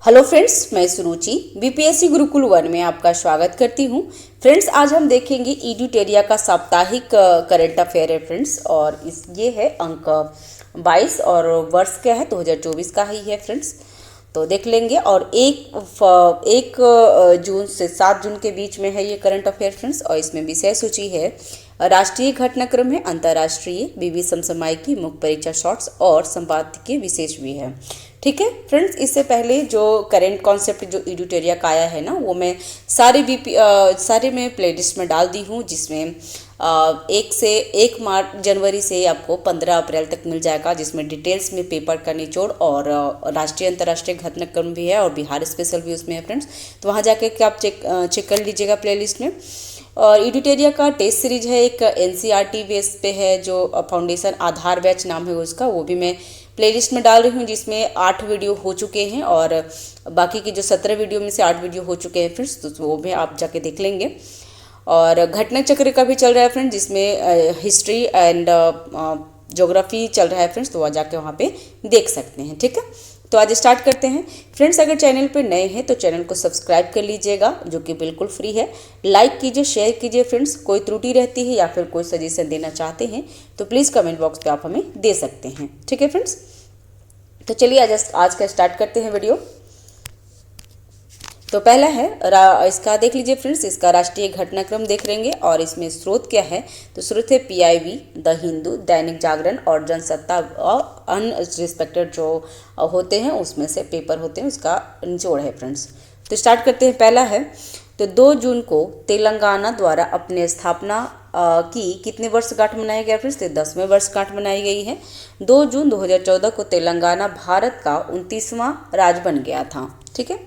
Hello friends, मैं सुरुचि BPSC Gurukul 1 में आपका स्वागत करती हूँ। फ्रेंड्स, आज हम देखेंगे एडुटेरिया का साप्ताहिक करंट अफेयर है फ्रेंड्स। और ये है अंक 22 और वर्ष क्या है 2024 का ही है फ्रेंड्स। तो देख लेंगे। और एक जून से 7 जून के बीच में है ये करंट अफेयर फ्रेंड्स। और इसमें विषय सूची है, राष्ट्रीय घटनाक्रम है, अंतर्राष्ट्रीय, बीबी समसामयिकी, मुख्य परीक्षा शॉर्ट्स और संपादकीय विशेष भी है। ठीक है फ्रेंड्स, इससे पहले जो करेंट कॉन्सेप्ट जो एडुटेरिया का आया है ना, वो मैं सारे मैं प्लेलिस्ट में डाल दी हूँ, जिसमें 1 जनवरी से आपको 15 अप्रैल तक मिल जाएगा, जिसमें डिटेल्स में पेपर का निचोड़ और राष्ट्रीय अंतर्राष्ट्रीय घटनाक्रम भी है और बिहार स्पेशल भी उसमें है फ्रेंड्स। तो वहाँ जाकर के आप चेक कर लीजिएगा प्लेलिस्ट में। और एडुटेरिया का टेस्ट सीरीज है, एक एनसीईआरटी बेस पे है, जो फाउंडेशन आधार बैच नाम है उसका, वो भी मैं प्लेलिस्ट में डाल रही हूँ, जिसमें 8 वीडियो हो चुके हैं और बाकी की जो 17 वीडियो में से 8 वीडियो हो चुके हैं फ्रेंड्स, तो वो भी आप जाके देख लेंगे। और घटना चक्र का भी चल रहा है फ्रेंड्स, जिसमें हिस्ट्री एंड ज्योग्राफी चल रहा है फ्रेंड्स, तो वहाँ जाके वहाँ पे देख सकते हैं। ठीक है, तो आज स्टार्ट करते हैं फ्रेंड्स। अगर चैनल पर नए हैं तो चैनल को सब्सक्राइब कर लीजिएगा, जो कि बिल्कुल फ्री है। लाइक कीजिए, शेयर कीजिए फ्रेंड्स। कोई त्रुटि रहती है या फिर कोई सजेशन देना चाहते हैं तो प्लीज़ कमेंट बॉक्स पे आप हमें दे सकते हैं। ठीक है फ्रेंड्स, तो चलिए आज का स्टार्ट करते हैं वीडियो। तो पहला है इसका देख लीजिए फ्रेंड्स, इसका राष्ट्रीय घटनाक्रम देख लेंगे। और इसमें स्रोत क्या है, तो स्रोत है पीआईबी, द हिंदू, दैनिक जागरण और जनसत्ता और अनरिस्पेक्टेड जो होते हैं उसमें से पेपर होते हैं, उसका निचोड़ है फ्रेंड्स। तो स्टार्ट करते हैं। पहला है, तो 2 जून को तेलंगाना द्वारा अपने स्थापना की कितने वर्षगांठ मनाया गया फ्रेंड्स, तो 10वें वर्षगांठ मनाई गई है। 2 जून 2014 को तेलंगाना भारत का 29वां राज्य बन गया था। ठीक है,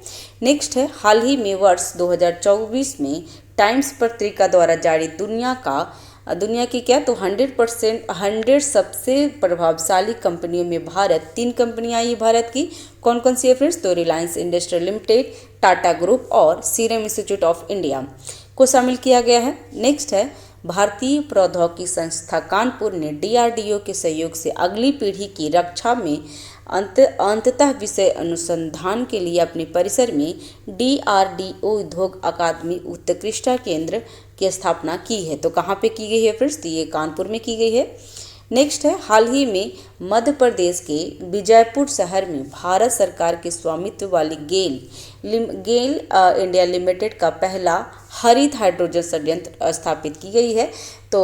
नेक्स्ट है, हाल ही में वर्ष 2024 में टाइम्स पत्रिका द्वारा जारी दुनिया की क्या, तो 100 सबसे प्रभावशाली कंपनियों में भारत 3 कंपनियां आई भारत की। कौन कौन सी है फ्रेंड्स, तो Reliance industrial limited, Tata group और सीरम इंस्टीट्यूट ऑफ इंडिया को शामिल किया गया है। नेक्स्ट है, भारतीय प्रौद्योगिकी संस्था कानपुर ने डीआरडीओ के सहयोग से अगली पीढ़ी की रक्षा में अंततः विषय अनुसंधान के लिए अपने परिसर में डीआरडीओ उद्योग अकादमी उत्कृष्टता केंद्र की स्थापना की है। तो कहाँ पे की गई है फ्रेंड्स, तो ये कानपुर में की गई है। नेक्स्ट है, हाल ही में मध्य प्रदेश के विजयपुर शहर में भारत सरकार के स्वामित्व वाली गेल इंडिया लिमिटेड का पहला हरित हाइड्रोजन संयंत्र स्थापित की गई है। तो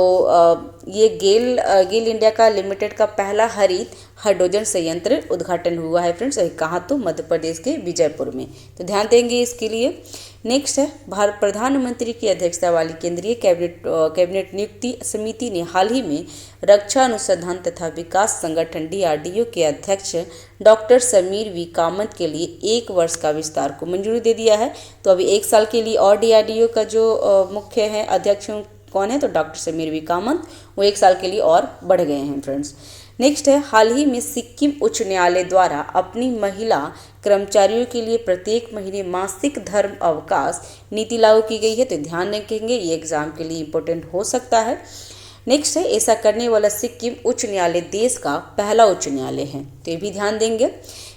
ये गेल इंडिया का लिमिटेड का पहला हरित हाइड्रोजन संयंत्र उद्घाटन हुआ है फ्रेंड्स। कहाँ, तो मध्य प्रदेश के विजयपुर में। तो ध्यान देंगे इसके लिए। नेक्स्ट है, भारत प्रधानमंत्री की अध्यक्षता वाली केंद्रीय कैबिनेट नियुक्ति समिति ने हाल ही में रक्षा अनुसंधान तथा विकास संगठन डीआरडीओ के अध्यक्ष डॉक्टर समीर वी कामत के लिए 1 वर्ष का विस्तार को मंजूरी दे दिया है। तो अभी 1 साल के लिए और डीआरडीओ का जो मुख्य है अध्यक्ष कौन है, तो डॉक्टर समीर वी कामत, वो 1 साल के लिए और बढ़ गए हैं फ्रेंड्स। नेक्स्ट है, हाल ही में सिक्किम उच्च न्यायालय द्वारा अपनी महिला कर्मचारियों के लिए प्रत्येक महीने मासिक धर्म अवकाश नीति लागू की गई है। तो ध्यान रखेंगे, ये एग्जाम के लिए इम्पोर्टेंट हो सकता है। नेक्स्ट है, ऐसा करने वाला सिक्किम उच्च न्यायालय देश का पहला उच्च न्यायालय है, तो ये भी ध्यान देंगे।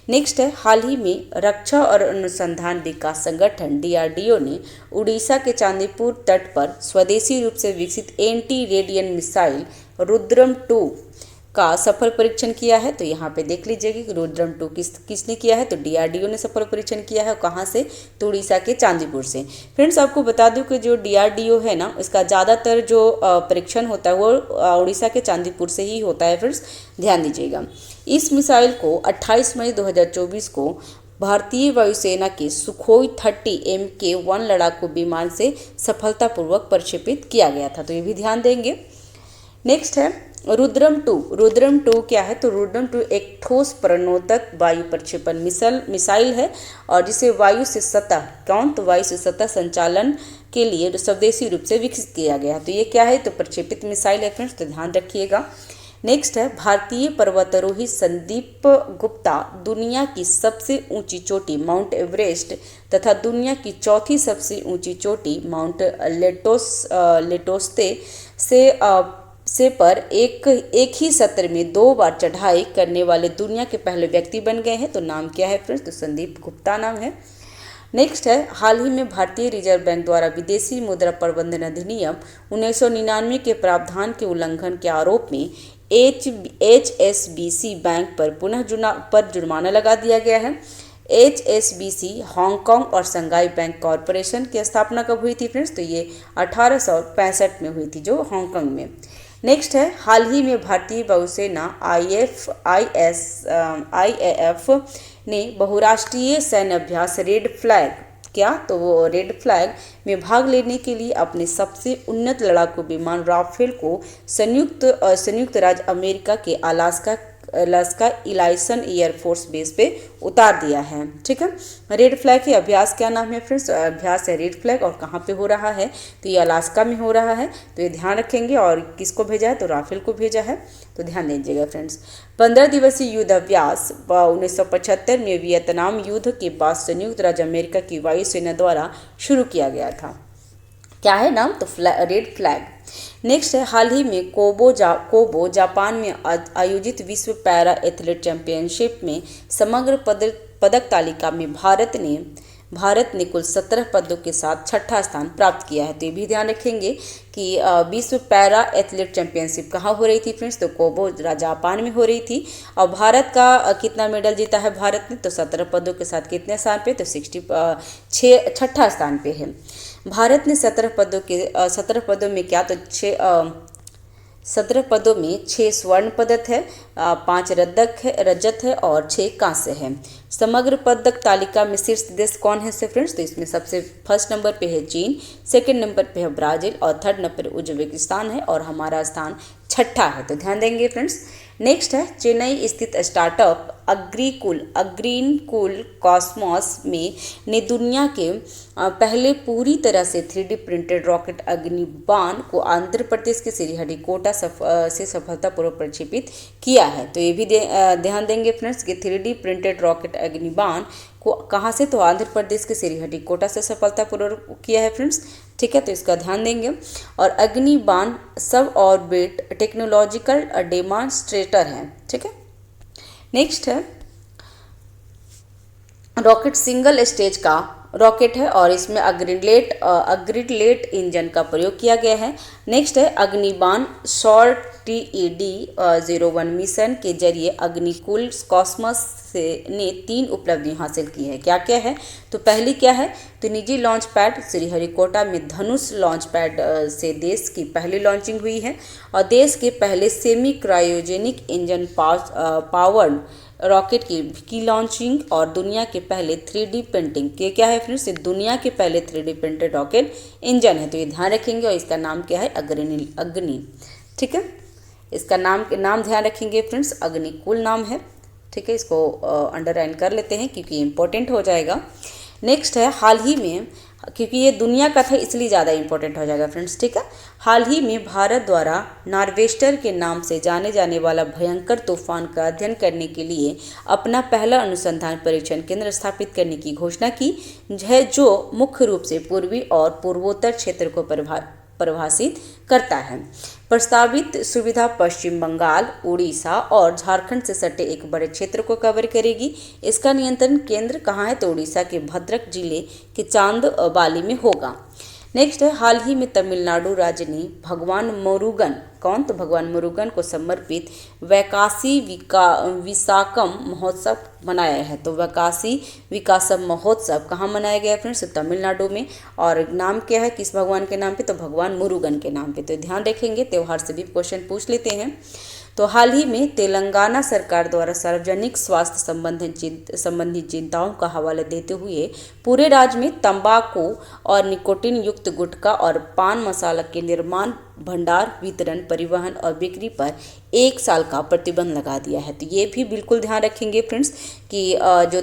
नेक्स्ट है, हाल ही में रक्षा और अनुसंधान विकास संगठन डीआरडीओ ने उड़ीसा के चांदीपुर तट पर स्वदेशी रूप से विकसित एंटी रेडियन मिसाइल रुद्रम 2 का सफल परीक्षण किया है। तो यहाँ पे देख लीजिएगा कि रुद्रम 2 किसने किया है, तो डीआरडीओ ने सफल परीक्षण किया है। कहाँ से, तो उड़ीसा के चांदीपुर से। फ्रेंड्स, आपको बता दूं कि जो डीआरडीओ है ना, इसका ज़्यादातर जो परीक्षण होता है वो उड़ीसा के चांदीपुर से ही होता है फ्रेंड्स, ध्यान दीजिएगा। इस मिसाइल को 28 मई 2024 को भारतीय वायुसेना के सुखोई 30 MK-1 लड़ाकू विमान से सफलतापूर्वक प्रक्षेपित किया गया था। तो ये भी ध्यान देंगे। नेक्स्ट है, रुद्रम 2 क्या है, तो रुद्रम 2 एक ठोस प्रणोदक वायु प्रक्षेपण मिसाइल है और जिसे वायु से सतह संचालन के लिए स्वदेशी रूप से विकसित किया गया है। तो ये क्या है, तो प्रक्षेपित मिसाइल है फ्रेंड्स, तो ध्यान रखिएगा। नेक्स्ट है, भारतीय पर्वतारोही संदीप गुप्ता दुनिया की सबसे ऊंची चोटी माउंट एवरेस्ट तथा दुनिया की चौथी सबसे ऊंची चोटी माउंट लेटोस्ते से से पर एक ही सत्र में 2 बार चढ़ाई करने वाले दुनिया के पहले व्यक्ति बन गए हैं। तो नाम क्या है फ्रेंड्स? तो संदीप गुप्ता नाम है। नेक्स्ट है, हाल ही में भारतीय रिजर्व बैंक द्वारा विदेशी मुद्रा प्रबंधन अधिनियम 1999 के प्रावधान के उल्लंघन के आरोप में HSBC बैंक पर जुर्माना लगा दिया गया है। HSBC हांगकांग और संघाई बैंक कॉरपोरेशन की स्थापना कब हुई थी फ्रेंड्स? तो ये 1865 में हुई थी, जो हांगकांग में। नेक्स्ट है, हाल ही में भारतीय वायुसेना IAF ने बहुराष्ट्रीय सैन्य अभ्यास रेड फ्लैग, क्या तो वो रेड फ्लैग में भाग लेने के लिए अपने सबसे उन्नत लड़ाकू विमान राफेल को संयुक्त राज्य अमेरिका के अलास्का इलाइसन एयरफोर्स बेस पे उतार दिया है। ठीक है, रेड फ्लैग के अभ्यास क्या नाम है फ्रेंड्स? अभ्यास है रेड फ्लैग, और कहाँ पे हो रहा है? तो ये अलास्का में हो रहा है। तो ये ध्यान रखेंगे। और किसको भेजा है? तो राफेल को भेजा है। तो ध्यान दीजिएगा फ्रेंड्स। 15 दिवसीय युद्ध अभ्यास 1975 में वियतनाम युद्ध के बाद संयुक्त राज्य अमेरिका की वायुसेना द्वारा शुरू किया गया था। क्या है नाम? तो रेड फ्लैग। नेक्स्ट है, हाल ही में कोबो जापान में आयोजित विश्व पैरा एथलेट चैंपियनशिप में समग्र पदक तालिका में भारत ने कुल 17 पदों के साथ छठा स्थान प्राप्त किया है। तो ये भी ध्यान रखेंगे कि विश्व पैरा एथलेट चैंपियनशिप कहाँ हो रही थी फ्रेंड्स? तो कोबो जापान में हो रही थी। और भारत का कितना मेडल जीता है भारत ने? तो 17 पदों के साथ कितने स्थान पे? तो छठा स्थान पे है। भारत ने 17 पदों में क्या? तो 17 पदों में 6 स्वर्ण पदक है, 5 रजत है और 6 कांस्य है। समग्र पदक तालिका में शीर्ष देश कौन है से फ्रेंड्स? तो इसमें सबसे फर्स्ट नंबर पे है चीन, सेकंड नंबर पे है ब्राज़ील और थर्ड नंबर उज्बेकिस्तान है, और हमारा स्थान छठा है। तो ध्यान देंगे फ्रेंड्स। नेक्स्ट है, चेन्नई स्थित स्टार्टअप अग्रीकूल कॉस्मॉस ने दुनिया के पहले पूरी तरह से 3D प्रिंटेड रॉकेट अग्निबाण को आंध्र प्रदेश के श्रीहरिकोटा से सफलतापूर्वक प्रक्षेपित किया है। तो ये भी ध्यान देंगे फ्रेंड्स कि 3D प्रिंटेड रॉकेट अग्निबाण को कहाँ से? तो आंध्र प्रदेश के श्रीहरिकोटा से सफलतापूर्वक किया है फ्रेंड्स। ठीक है, तो इसका ध्यान देंगे। और अग्निबाण सब ऑर्बिट टेक्नोलॉजिकल डेमॉन्स्ट्रेटर है। ठीक है, नेक्स्ट है, रॉकेट सिंगल स्टेज का रॉकेट है और इसमें अग्रिलेट इंजन का प्रयोग किया गया है। नेक्स्ट है, अग्निबाण शॉर्ट TED-01 मिशन के जरिए अग्निकूल कॉस्मस ने 3 उपलब्धियां हासिल की है। क्या क्या है? तो पहली क्या है? तो निजी लॉन्च पैड श्रीहरिकोटा में धनुष लॉन्च पैड से देश की पहली लॉन्चिंग हुई है, और देश के पहले semi cryogenic engine powered rocket की लॉन्चिंग, और दुनिया के पहले 3D प्रिंटिंग के क्या है फ्रेंड्स? दुनिया के पहले 3D प्रिंटेड रॉकेट इंजन है। तो ये ध्यान रखेंगे। और इसका नाम क्या है? अग्नि। ठीक है, इसका नाम ध्यान रखेंगे फ्रेंड्स, अग्निकूल नाम है। ठीक है, इसको अंडरलाइन कर लेते हैं क्योंकि इंपॉर्टेंट हो जाएगा। नेक्स्ट है, हाल ही में, क्योंकि ये दुनिया का था इसलिए ज़्यादा इंपॉर्टेंट हो जाएगा फ्रेंड्स। ठीक है, हाल ही में भारत द्वारा नार्वेस्टर के नाम से जाने जाने वाला भयंकर तूफान का अध्ययन करने के लिए अपना पहला अनुसंधान परीक्षण केंद्र स्थापित करने की घोषणा की है, जो मुख्य रूप से पूर्वी और पूर्वोत्तर क्षेत्र को परिभाषित करता है। प्रस्तावित सुविधा पश्चिम बंगाल, उड़ीसा और झारखंड से सटे एक बड़े क्षेत्र को कवर करेगी। इसका नियंत्रण केंद्र कहाँ है? तो उड़ीसा के भद्रक जिले के चांदबाली में होगा। नेक्स्ट है, हाल ही में तमिलनाडु राज्य ने भगवान मुरुगन, कौन? तो भगवान मुरुगन को समर्पित वैकासी विसाकम महोत्सव मनाया है। तो वैकासी विकासम महोत्सव कहाँ मनाया गया फ्रेंड्स? तमिलनाडु में। और नाम क्या है किस भगवान के नाम पे? तो भगवान मुरुगन के नाम पे। तो ध्यान रखेंगे, त्यौहार से भी क्वेश्चन पूछ लेते हैं। तो हाल ही में तेलंगाना सरकार द्वारा सार्वजनिक स्वास्थ्य संबंधी चिंताओं का हवाला देते हुए पूरे राज्य में तंबाकू और निकोटीन युक्त गुटखा और पान मसाला के निर्माण, भंडार, वितरण, परिवहन और बिक्री पर 1 साल का प्रतिबंध लगा दिया है। तो ये भी बिल्कुल ध्यान रखेंगे फ्रेंड्स कि जो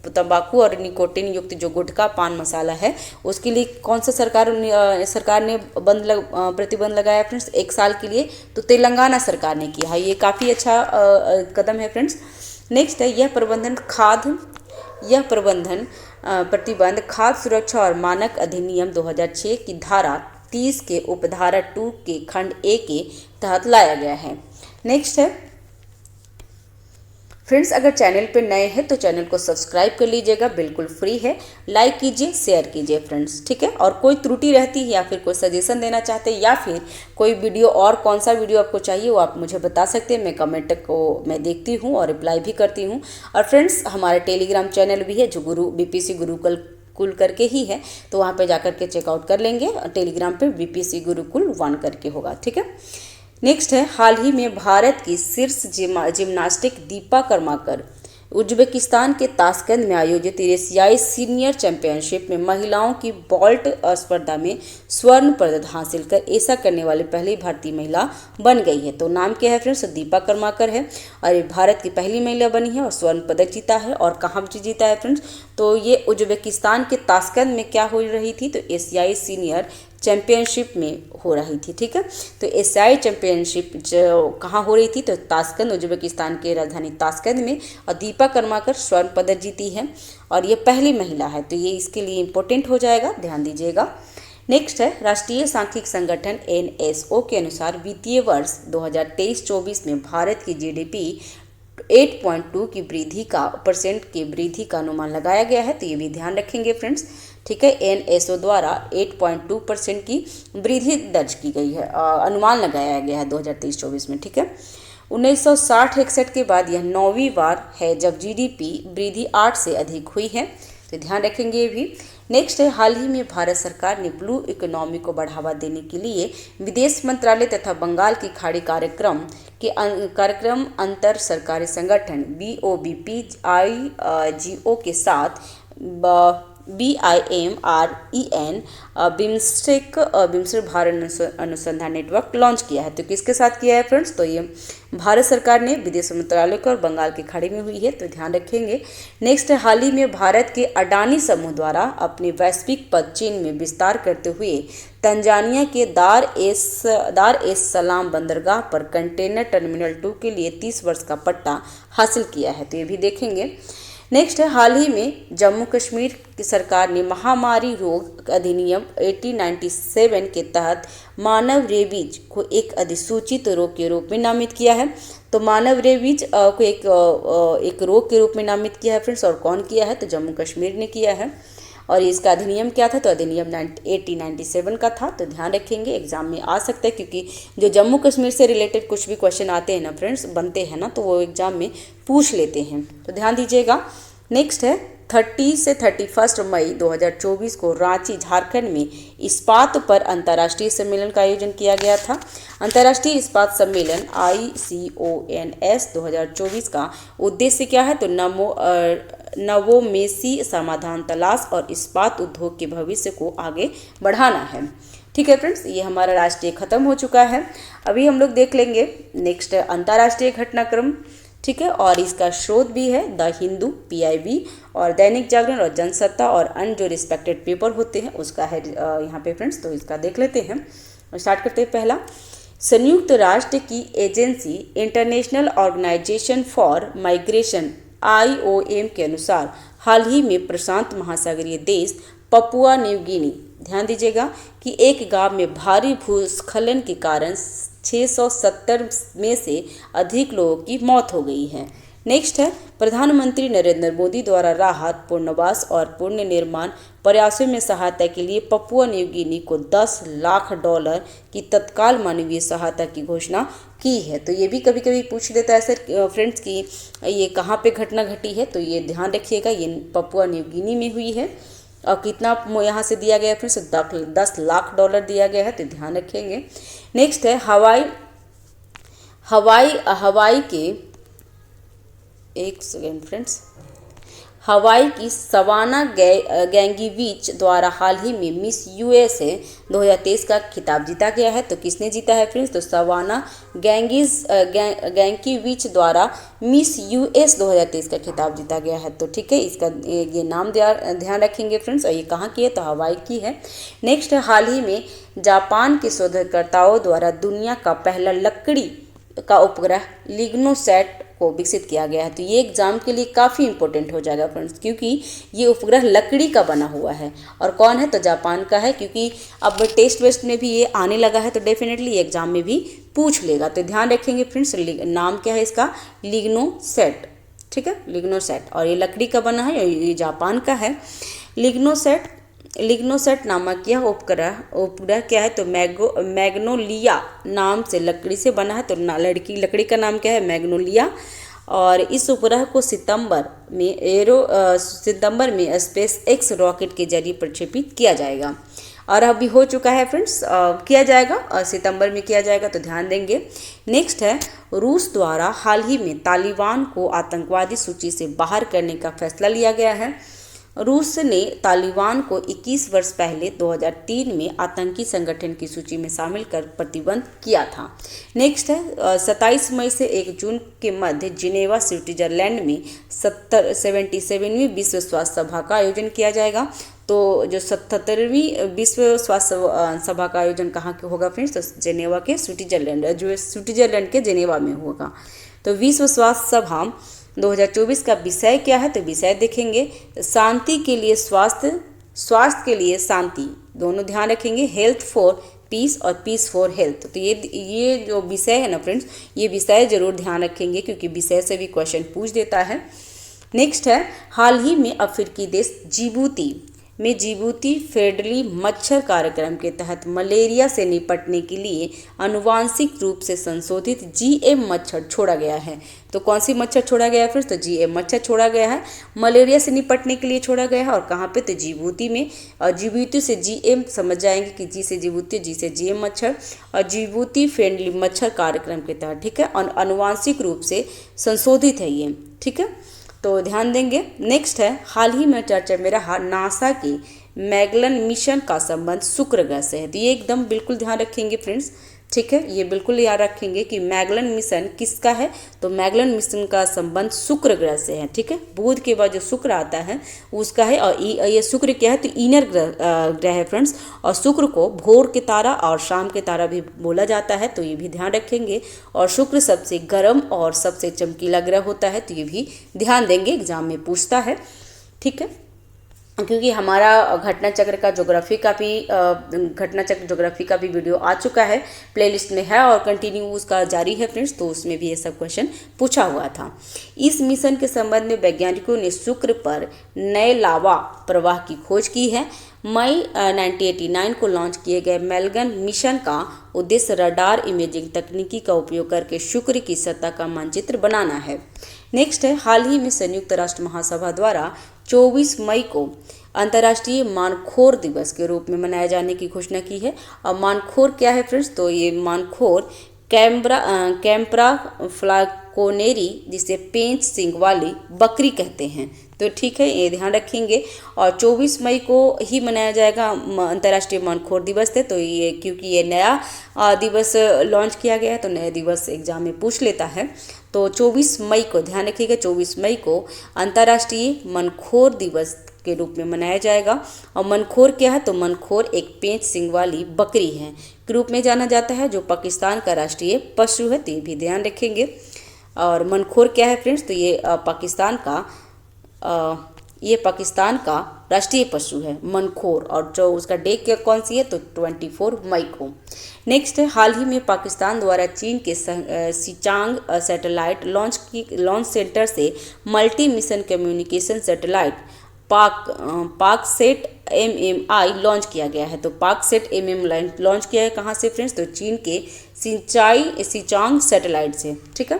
तंबाकू और निकोटीन युक्त जो गुटखा, पान मसाला है, उसके लिए कौन सा सरकार ने प्रतिबंध लगाया फ्रेंड्स? 1 साल के लिए। तो तेलंगाना सरकार ने किया है। ये काफ़ी अच्छा कदम है फ्रेंड्स। नेक्स्ट है, यह प्रतिबंध खाद्य सुरक्षा और मानक अधिनियम 2006 की धारा 30 के उपधारा 2 के खंड ए के तहत लाया गया है। नेक्स्ट है फ्रेंड्स, अगर चैनल पे नए हैं तो चैनल को सब्सक्राइब कर लीजिएगा, बिल्कुल फ्री है। लाइक कीजिए, शेयर कीजिए फ्रेंड्स, ठीक है। और कोई त्रुटि रहती है या फिर कोई सजेशन देना चाहते हैं या फिर कोई वीडियो और कौन सा वीडियो आपको चाहिए वो आप मुझे बता सकते हैं। मैं कमेंट को मैं देखती हूँ और रिप्लाई भी करती हूँ। और फ्रेंड्स, हमारे टेलीग्राम चैनल भी है जो बीपीएससी गुरुकुल कुल करके ही है, तो वहाँ पे जाकर के चेकआउट कर लेंगे। टेलीग्राम पे बीपीएससी गुरुकुल 1 करके होगा, ठीक है। नेक्स्ट है, हाल ही में भारत की शीर्ष जिम्नास्टिक दीपा कर्माकर उज्बेकिस्तान के ताशकंद में आयोजित एशियाई सीनियर चैंपियनशिप में महिलाओं की वॉल्ट स्पर्धा में स्वर्ण पदक हासिल कर ऐसा करने वाली पहली भारतीय महिला बन गई है। तो नाम क्या है फ्रेंड्स? दीपा कर्माकर है और ये भारत की पहली महिला बनी है और स्वर्ण पदक जीता है। और कहाँ जीता है फ्रेंड्स? तो ये उज्बेकिस्तान के ताशकंद में क्या हो रही थी? तो एशियाई सीनियर चैंपियनशिप में हो रही थी, ठीक है। तो एशियाई चैंपियनशिप जो कहाँ हो रही थी? तो ताशकंद, उज्बेकिस्तान के राजधानी ताशकंद में। और दीपा कर्माकर स्वर्ण पदक जीती है और ये पहली महिला है, तो ये इसके लिए इम्पोर्टेंट हो जाएगा, ध्यान दीजिएगा। नेक्स्ट है, राष्ट्रीय सांख्यिकी संगठन NSO के अनुसार वित्तीय वर्ष 2023-24 में भारत की GDP 8.2 की वृद्धि का अनुमान लगाया गया है, तो ये भी ध्यान रखेंगे फ्रेंड्स, ठीक है। NSO द्वारा 8.2% की वृद्धि दर्ज की गई है, अनुमान लगाया गया है 2023-24 में, ठीक है। 1960-61 के बाद यह 9वीं बार है जब GDP वृद्धि 8 से अधिक हुई है, तो ध्यान रखेंगे ये भी। नेक्स्ट है, हाल ही में भारत सरकार ने ब्लू इकोनॉमी को बढ़ावा देने के लिए विदेश मंत्रालय तथा बंगाल की खाड़ी कार्यक्रम अंतर सरकारी संगठन BOBPIGO के साथ BIMREN बिम्स्टेक भारत अनुसंधान नेटवर्क लॉन्च किया है। तो किसके साथ किया है फ्रेंड्स? तो ये भारत सरकार ने विदेश मंत्रालय को और बंगाल की खाड़ी में हुई है, तो ध्यान रखेंगे। नेक्स्ट है, हाल ही में भारत के अडानी समूह द्वारा अपने वैश्विक पद चीन में विस्तार करते हुए तंजानिया के दार एस सलाम बंदरगाह पर कंटेनर टर्मिनल 2 के लिए 30 वर्ष का पट्टा हासिल किया है, तो ये भी देखेंगे। नेक्स्ट है, हाल ही में जम्मू कश्मीर की सरकार ने महामारी रोग अधिनियम 1897 के तहत मानव रेबीज को एक अधिसूचित रोग के रूप में नामित किया है। तो मानव रेबीज को एक रोग के रूप में नामित किया है फ्रेंड्स, और कौन किया है? तो जम्मू कश्मीर ने किया है। और इसका अधिनियम क्या था? तो अधिनियम 1897 का था, तो ध्यान रखेंगे, एग्जाम में आ सकता है, क्योंकि जो जम्मू कश्मीर से रिलेटेड कुछ भी क्वेश्चन आते हैं ना फ्रेंड्स, बनते हैं ना, तो वो एग्जाम में पूछ लेते हैं, तो ध्यान दीजिएगा। नेक्स्ट है, 30 से 31 मई 2024 को रांची झारखंड में इस्पात पर अंतर्राष्ट्रीय सम्मेलन का आयोजन किया गया था। अंतर्राष्ट्रीय इस्पात सम्मेलन ICONS 2024 का उद्देश्य क्या है? तो नवोन्मेषी समाधान तलाश और इस्पात उद्योग के भविष्य को आगे बढ़ाना है, ठीक है फ्रेंड्स। ये हमारा राष्ट्रीय खत्म हो चुका है। अभी हम लोग देख लेंगे नेक्स्ट अंतर्राष्ट्रीय घटनाक्रम, ठीक है। और इसका स्रोत भी है द हिंदू, PIB और दैनिक जागरण और जनसत्ता और अन्य जो रिस्पेक्टेड पेपर होते हैं उसका है यहाँ पे फ्रेंड्स, तो इसका देख लेते हैं। स्टार्ट करते हैं। पहला, संयुक्त राष्ट्र की agency International Organization for Migration IOM के अनुसार हाल ही में प्रशांत महासागरीय देश पपुआ न्यू गिनी, ध्यान दीजिएगा, कि एक गांव में भारी भूस्खलन के कारण 670 में से अधिक लोगों की मौत हो गई है। नेक्स्ट है, प्रधानमंत्री नरेंद्र मोदी द्वारा राहत, पुनर्वास और पुनर्निर्माण प्रयासों में सहायता के लिए पपुआ न्यू गिनी को $10 लाख की तत्काल मानवीय सहायता की घोषणा की है। तो ये भी कभी कभी पूछ देता है सर फ्रेंड्स कि ये कहाँ पे घटना घटी है, तो ये ध्यान रखिएगा, ये पपुआ न्यू गिनी में हुई है। और कितना यहाँ से दिया गया है फ्रेंड्स? $10 लाख दिया गया है, तो ध्यान रखेंगे। नेक्स्ट है, हवाई के एक सेकेंड फ्रेंड्स, हवाई की सवाना गैंगीविच द्वारा हाल ही में मिस USA 2023 का खिताब जीता गया है। तो किसने जीता है फ्रेंड्स? तो सवाना गैंगीविच द्वारा मिस US 2023 का खिताब जीता गया है, तो ठीक है, इसका ये नाम ध्यान रखेंगे फ्रेंड्स। और ये कहाँ की है? तो हवाई की है। नेक्स्ट, हाल ही में जापान के शोधकर्ताओं द्वारा दुनिया का पहला लकड़ी का उपग्रह लिग्नोसैट को विकसित किया गया है। तो ये एग्जाम के लिए काफ़ी इंपॉर्टेंट हो जाएगा फ्रेंड्स, क्योंकि ये उपग्रह लकड़ी का बना हुआ है। और कौन है? तो जापान का है, क्योंकि अब टेस्ट वेस्ट में भी ये आने लगा है, तो डेफिनेटली एग्जाम में भी पूछ लेगा। तो ध्यान रखेंगे फ्रेंड्स, नाम क्या है इसका? लिग्नोसेट, ठीक है, लिग्नोसेट। और ये लकड़ी का बना है, ये जापान का है। लिग्नोसेट नामक यह उपग्रह क्या है? तो मैग्नोलिया नाम से लकड़ी से बना है। तो लकड़ी का नाम क्या है? मैग्नोलिया। और इस उपग्रह को सितंबर में स्पेस एक्स रॉकेट के जरिए प्रक्षेपित किया जाएगा। और अभी हो चुका है फ्रेंड्स, किया जाएगा, सितंबर में किया जाएगा, तो ध्यान देंगे। नेक्स्ट है, रूस द्वारा हाल ही में तालिबान को आतंकवादी सूची से बाहर करने का फैसला लिया गया है। रूस ने तालिबान को 21 वर्ष पहले 2003 में आतंकी संगठन की सूची में शामिल कर प्रतिबंध किया था। नेक्स्ट है, 27 मई से 1 जून के मध्य जिनेवा स्विट्जरलैंड में 77वीं विश्व स्वास्थ्य सभा का आयोजन किया जाएगा। तो जो 77वीं विश्व स्वास्थ्य सभा का आयोजन कहाँ के होगा फ्रेंड्स? तो जिनेवा के स्विट्जरलैंड के जिनेवा में होगा। तो विश्व स्वास्थ्य सभा 2024 का विषय क्या है? तो विषय देखेंगे, शांति के लिए स्वास्थ्य के लिए शांति, दोनों ध्यान रखेंगे। हेल्थ फॉर पीस और पीस फॉर हेल्थ। तो ये जो विषय है ना फ्रेंड्स, ये विषय जरूर ध्यान रखेंगे, क्योंकि विषय से भी क्वेश्चन पूछ देता है। नेक्स्ट है, हाल ही में अफ्रीकी देश जिबूती फ्रेंडली मच्छर कार्यक्रम के तहत मलेरिया से निपटने के लिए आनुवांशिक रूप से संशोधित जीएम मच्छर छोड़ा गया है। तो कौन सी मच्छर छोड़ा गया है फिर? तो जीएम मच्छर छोड़ा गया है, मलेरिया से निपटने के लिए छोड़ा गया है। और कहाँ पे? तो जिबूती में। और जिबूती से जीएम समझ जाएंगे कि जी से जिबूती, जी से जीएम मच्छर। और जिबूती फ्रेंडली मच्छर कार्यक्रम के तहत, ठीक है, आनुवांशिक रूप से संशोधित है ये, ठीक है, तो ध्यान देंगे। नेक्स्ट है, हाल ही में चर्चा में रहा नासा की मैगलन मिशन का संबंध शुक्र ग्रह से है। तो ये एकदम बिल्कुल ध्यान रखेंगे फ्रेंड्स, ठीक है, ये बिल्कुल याद रखेंगे कि मैगलन मिशन किसका है? तो मैगलन मिशन का संबंध शुक्र ग्रह से है, ठीक है। बुध के बाद जो शुक्र आता है उसका है। और ये शुक्र क्या है? तो इनर ग्रह है फ्रेंड्स। और शुक्र को भोर के तारा और शाम के तारा भी बोला जाता है, तो ये भी ध्यान रखेंगे। और शुक्र सबसे गर्म और सबसे चमकीला ग्रह होता है, तो ये भी ध्यान देंगे, एग्जाम में पूछता है, ठीक है। क्योंकि हमारा घटना चक्र ज्योग्राफी का भी वीडियो आ चुका है, प्लेलिस्ट में है और कंटिन्यू उसका जारी है फ्रेंड्स, तो उसमें भी ये सब क्वेश्चन पूछा हुआ था। इस मिशन के संबंध में वैज्ञानिकों ने शुक्र पर नए लावा प्रवाह की खोज की है। मई 1989 को लॉन्च किए गए मैगलन मिशन का उद्देश्य रडार इमेजिंग तकनीकी का उपयोग करके शुक्र की सतह का मानचित्र बनाना है। नेक्स्ट है, हाल ही में संयुक्त राष्ट्र महासभा द्वारा 24 मई को अंतर्राष्ट्रीय मानखोर दिवस के रूप में मनाए जाने की घोषणा की है। और मानखोर क्या है फ्रेंड्स? तो ये मानखोर कैम्प्रा फ्लाकोनेरी, जिसे पेंच सींग वाली बकरी कहते हैं, तो ठीक है, ये ध्यान रखेंगे। और 24 मई को ही मनाया जाएगा अंतर्राष्ट्रीय मानखोर दिवस है। तो ये क्योंकि ये नया दिवस लॉन्च किया गया है, तो नया दिवस एग्जाम में पूछ लेता है। तो 24 मई को ध्यान रखिएगा, 24 मई को अंतर्राष्ट्रीय मनखोर दिवस के रूप में मनाया जाएगा। और मनखोर क्या है? तो मनखोर एक पेंच सींग वाली बकरी है के रूप में जाना जाता है, जो पाकिस्तान का राष्ट्रीय पशु है, तो ये भी ध्यान रखेंगे। और मनखोर क्या है फ्रेंड्स? तो ये पाकिस्तान का राष्ट्रीय पशु है मनखोर। और जो उसका डे क्या कौन सी है? तो 24 मई को। नेक्स्ट है, हाल ही में पाकिस्तान द्वारा चीन के सिचांग सैटेलाइट लॉन्च सेंटर से multi mission communication satellite PakSat MMI launch किया गया है। तो पाकसेट MMI लॉन्च किया है कहाँ से फ्रेंड्स? तो चीन के सिचांग सैटेलाइट से, ठीक है।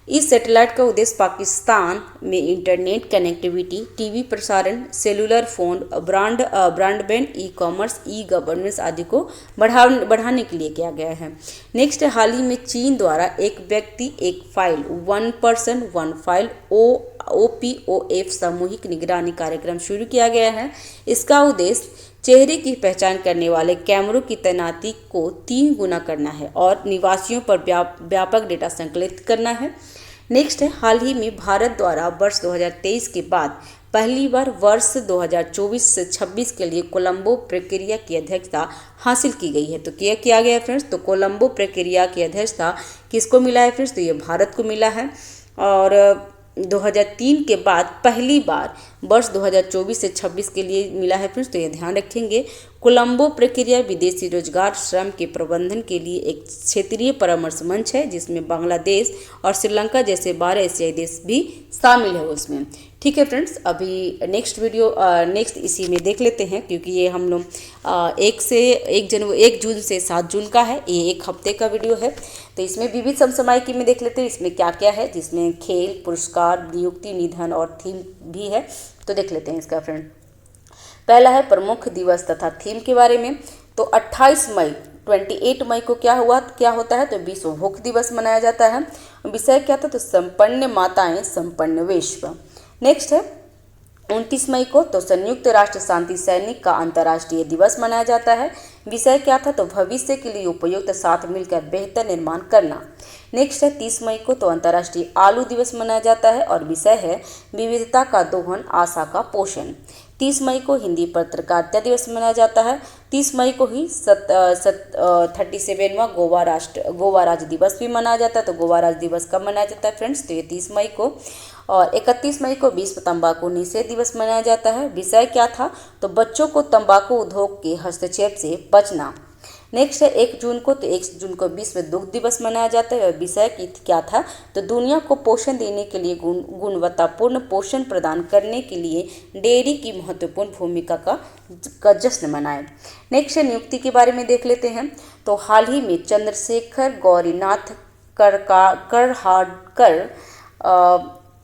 इस सैटेलाइट का उद्देश्य पाकिस्तान में इंटरनेट कनेक्टिविटी, टीवी प्रसारण, cellular phone, broadband, e-commerce, e-governance आदि को बढ़ाने के लिए किया गया है। नेक्स्ट, हाल ही में चीन द्वारा एक व्यक्ति एक file, one person one file OPOF सामूहिक निगरानी कार्यक्रम शुरू किया गया है। इसका उद्देश्य चेहरे की पहचान करने वाले कैमरों की तैनाती को 3 गुना करना है और निवासियों पर व्यापक डेटा संकलित करना है। नेक्स्ट है, हाल ही में भारत द्वारा वर्ष 2023 के बाद पहली बार वर्ष 2024 से 26 के लिए कोलंबो प्रक्रिया की अध्यक्षता हासिल की गई है। तो क्या किया गया फ्रेंड्स? तो कोलंबो प्रक्रिया की अध्यक्षता किसको मिला है फ्रेंड्स? तो ये भारत को मिला है। और 2003 के बाद पहली बार वर्ष 2024 से 26 के लिए मिला है फ्रेंड्स, तो ये ध्यान रखेंगे। कोलंबो प्रक्रिया विदेशी रोजगार श्रम के प्रबंधन के लिए एक क्षेत्रीय परामर्श मंच है, जिसमें बांग्लादेश और श्रीलंका जैसे 12 एशियाई देश भी शामिल है उसमें। ठीक है फ्रेंड्स, अभी नेक्स्ट इसी में देख लेते हैं, क्योंकि ये हम लोग 1 जून से 7 जून का है, ये 1 हफ्ते का वीडियो है। तो इसमें विविध समसामयिकी में देख लेते हैं इसमें क्या क्या है, जिसमें खेल, पुरस्कार, नियुक्ति, निधन और थीम भी है। तो देख लेते हैं इसका फ्रेंड। पहला है प्रमुख दिवस तथा थीम के बारे में। तो 28 मई को क्या होता है, तो विश्व भूख दिवस मनाया जाता है। विषय क्या था, तो संपन्न माताएं संपन्न विश्व। नेक्स्ट है 29 मई को तो संयुक्त राष्ट्र शांति सैनिक का अंतर्राष्ट्रीय दिवस मनाया जाता है। विषय क्या था, तो भविष्य के लिए उपयुक्त साथ मिलकर बेहतर निर्माण करना। नेक्स्ट है 30 मई को तो अंतर्राष्ट्रीय आलू दिवस मनाया जाता है और विषय है विविधता का दोहन, आशा का पोषण। 30 मई को हिंदी पत्रकारिता दिवस मनाया जाता है। 30 मई को ही 37वां गोवा राज्य दिवस भी मनाया जाता है। तो गोवा राज्य दिवस कब मनाया जाता है फ्रेंड्स, तो ये 30 मई को। और 31 मई को विश्व तंबाकू निषेध दिवस मनाया जाता है। विषय क्या था, तो बच्चों को तंबाकू उद्योग के हस्तक्षेप से बचना। नेक्स्ट है 1 जून को तो 1 जून को विश्व दुग्ध दिवस मनाया जाता है। विषय क्या था, तो दुनिया को पोषण देने के लिए गुणवत्तापूर्ण पोषण प्रदान करने के लिए डेयरी की महत्वपूर्ण भूमिका का जश्न मनाएं। नेक्स्ट है नियुक्ति के बारे में देख लेते हैं। तो हाल ही में चंद्रशेखर गौरीनाथ करहाड़कर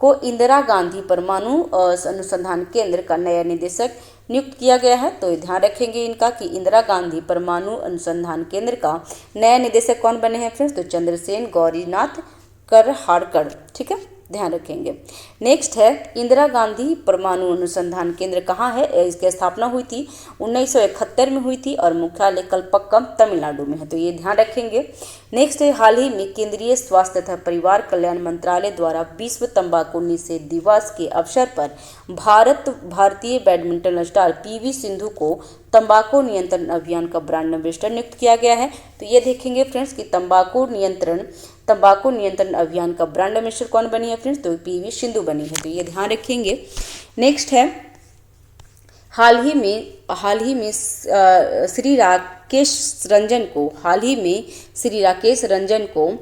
को इंदिरा गांधी परमाणु अनुसंधान केंद्र का नया निदेशक नियुक्त किया गया है। तो ध्यान रखेंगे इनका कि इंदिरा गांधी परमाणु अनुसंधान केंद्र का नया निदेशक कौन बने हैं फ्रेंड्स, तो चंद्रसेन गौरीनाथ करहाड़कर। ठीक है, ध्यान रखेंगे। नेक्स्ट है इंदिरा गांधी परमाणु अनुसंधान केंद्र कहाँ है, इसकी स्थापना हुई थी 1971 में हुई थी और मुख्यालय कलपक्कम तमिलनाडु में है। तो ये ध्यान रखेंगे। नेक्स्ट है हाल ही में केंद्रीय स्वास्थ्य तथा परिवार कल्याण मंत्रालय द्वारा विश्व तंबाकू निषेध दिवस के अवसर पर भारतीय बैडमिंटन स्टार PV सिंधु को तंबाकू नियंत्रण अभियान का ब्रांड एम्बेसडर नियुक्त किया गया है। तो ये देखेंगे फ्रेंड्स कि तंबाकू नियंत्रण अभियान का ब्रांड एम्बेसडर कौन बनी है फ्रेंड्स, तो PV सिंधु बनी है। तो ये ध्यान रखेंगे। नेक्स्ट है हाल ही में श्री राकेश रंजन को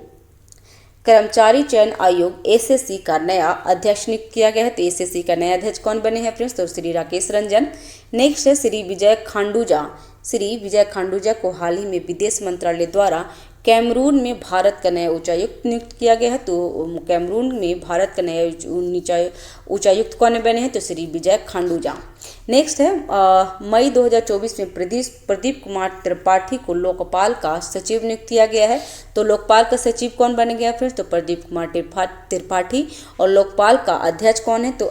कर्मचारी चयन आयोग SSC का नया अध्यक्ष नियुक्त किया गया है। तो SSC का नया अध्यक्ष कौन बने हैं फ्रेंड्स, तो श्री राकेश रंजन। नेक्स्ट है श्री विजय खांडूजा को हाल ही में विदेश मंत्रालय द्वारा कैमरून में भारत का नया उच्चायुक्त नियुक्त किया गया है। तो कैमरून में भारत का नया उच्चायुक्त कौन बने हैं, तो श्री विजय खांडूजा। नेक्स्ट है मई 2024 में प्रदीप कुमार त्रिपाठी को लोकपाल का सचिव नियुक्त किया गया है। तो लोकपाल का सचिव कौन बन गया फ्रेंड्स, तो प्रदीप कुमार त्रिपाठी। और लोकपाल का अध्यक्ष कौन है, तो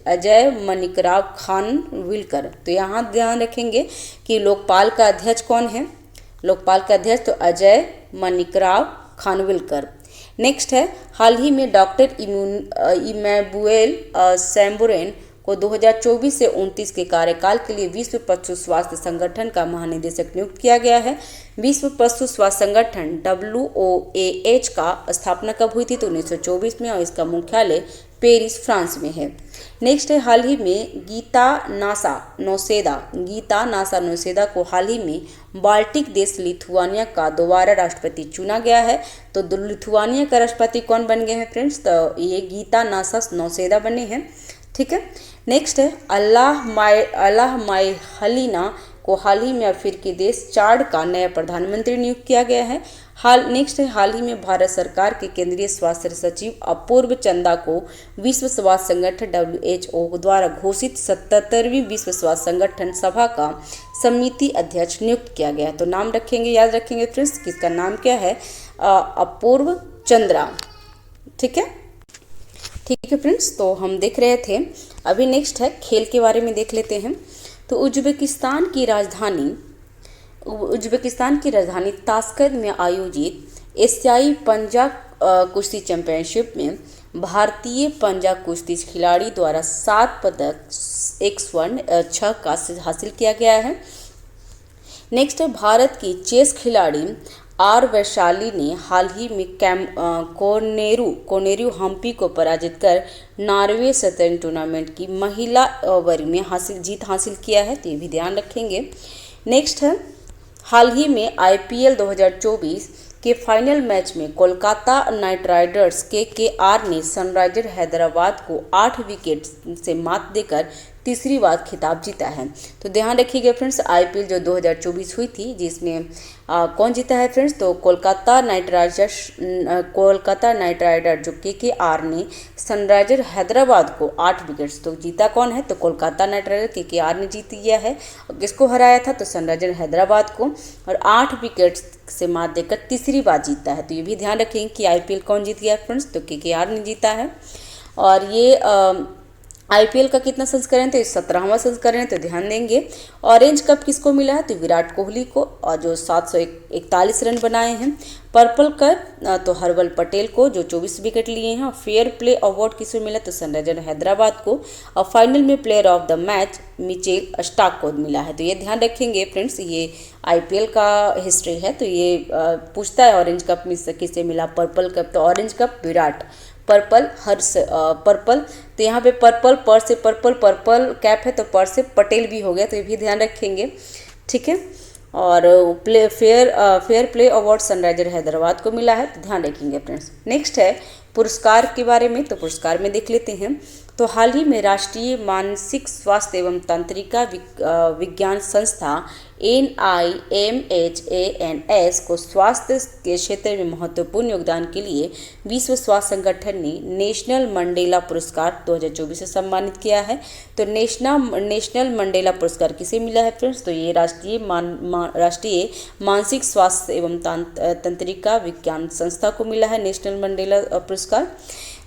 अजय मणिकराव खानविलकर। तो यहाँ ध्यान रखेंगे कि लोकपाल का अध्यक्ष कौन है, लोकपाल का अध्यक्ष तो अजय मणिकराव खानविलकर। नेक्स्ट है हाल ही में डॉक्टर इमैनुएल सैम्बुरेन को 2024 से 29 के कार्यकाल के लिए विश्व पशु स्वास्थ्य संगठन का महानिदेशक नियुक्त किया गया है। विश्व पशु स्वास्थ्य संगठन WOAH का स्थापना कब हुई थी, तो 1924 में और इसका मुख्यालय पेरिस फ्रांस में है। नेक्स्ट है हाल ही में गीता नासा नौसेदा को हाल ही में बाल्टिक देश लिथुआनिया का दोबारा राष्ट्रपति चुना गया है। तो लिथुआनिया का राष्ट्रपति कौन बन गए हैं फ्रेंड्स, तो ये गीता नासा नौसेदा बने हैं। ठीक है। नेक्स्ट है अल्लाह माई हलीना को हाल ही में अफ्रीकी देश चाड का नया प्रधानमंत्री नियुक्त किया गया है। नेक्स्ट है हाल ही में भारत सरकार के केंद्रीय स्वास्थ्य सचिव अपूर्व चंदा को विश्व स्वास्थ्य संगठन WHO द्वारा घोषित 77वीं विश्व स्वास्थ्य संगठन सभा का समिति अध्यक्ष नियुक्त किया गया। तो नाम रखेंगे, याद रखेंगे फ्रेंड्स, किसका नाम क्या है, अपूर्व चंद्रा। ठीक है फ्रेंड्स, तो हम देख रहे थे। अभी नेक्स्ट है खेल के बारे में देख लेते हैं। तो उज्बेकिस्तान की राजधानी ताशकंद में आयोजित एशियाई पंजा कुश्ती चैंपियनशिप में भारतीय पंजा कुश्ती खिलाड़ी द्वारा 7 पदक, 1 स्वर्ण, 6 कांस्य हासिल किया गया है। नेक्स्ट है भारत की चेस खिलाड़ी आर वैशाली ने हाल ही में कोनेरू हम्पी को पराजित कर नॉर्वे सतर्न टूर्नामेंट की महिला वर्ग में जीत हासिल किया है, तो ये भी ध्यान रखेंगे। नेक्स्ट है, हाल ही में आईपीएल 2024 के फाइनल मैच में कोलकाता नाइट राइडर्स केकेआर ने सनराइजर हैदराबाद को 8 विकेट से मात देकर तीसरी बार खिताब जीता है। तो ध्यान रखिएगा फ्रेंड्स, आईपीएल जो 2024 हुई थी जिसमें कौन जीता है फ्रेंड्स, तो कोलकाता नाइट राइडर जो केकेआर ने सनराइजर हैदराबाद को 8 विकेट्स, तो जीता कौन है, तो कोलकाता नाइट राइडर केकेआर ने जीत लिया है। और किसको हराया था, तो सनराइजर हैदराबाद को, और 8 विकेट्स से मात देकर तीसरी बार जीता है। तो ये भी ध्यान रखेंगे कि आईपीएल कौन जीत गया फ्रेंड्स, तो केकेआर ने जीता है। और ये आईपीएल का कितना संस्करण है, तो 17वां संस्करण है, तो ध्यान देंगे। ऑरेंज कप किसको मिला है, तो विराट कोहली को, और जो 741 रन बनाए हैं। पर्पल कप तो हर्बल पटेल को जो 24 विकेट लिए हैं। फेयर प्ले अवार्ड किसको मिला, तो सनराइजर हैदराबाद को। और फाइनल में player of the match Mitchell Starc को मिला है। तो ये ध्यान रखेंगे फ्रेंड्स, ये आईपीएल का हिस्ट्री है। तो ये पूछता है ऑरेंज कप में किसे मिला, पर्पल कप, तो ऑरेंज कप विराट, पर्पल, तो यहाँ पे पर से पर्पल कैप है, तो पर से पटेल भी हो गया, तो ये भी ध्यान रखेंगे, ठीक है। और fair play award Sunriser Hyderabad को मिला है, तो ध्यान रखेंगे फ्रेंड्स। नेक्स्ट है पुरस्कार के बारे में, तो पुरस्कार में देख लेते हैं। तो हाल ही में राष्ट्रीय मानसिक स्वास्थ्य एवं तंत्रिका विज्ञान संस्था NIMHANS को स्वास्थ्य के क्षेत्र में महत्वपूर्ण योगदान के लिए विश्व स्वास्थ्य संगठन ने नेशनल मंडेला पुरस्कार 2024 से सम्मानित किया है। तो नेशनल मंडेला पुरस्कार किसे मिला है फ्रेंड्स, तो ये राष्ट्रीय मानसिक स्वास्थ्य एवं तंत्रिका विज्ञान संस्था को मिला है नेशनल मंडेला पुरस्कार।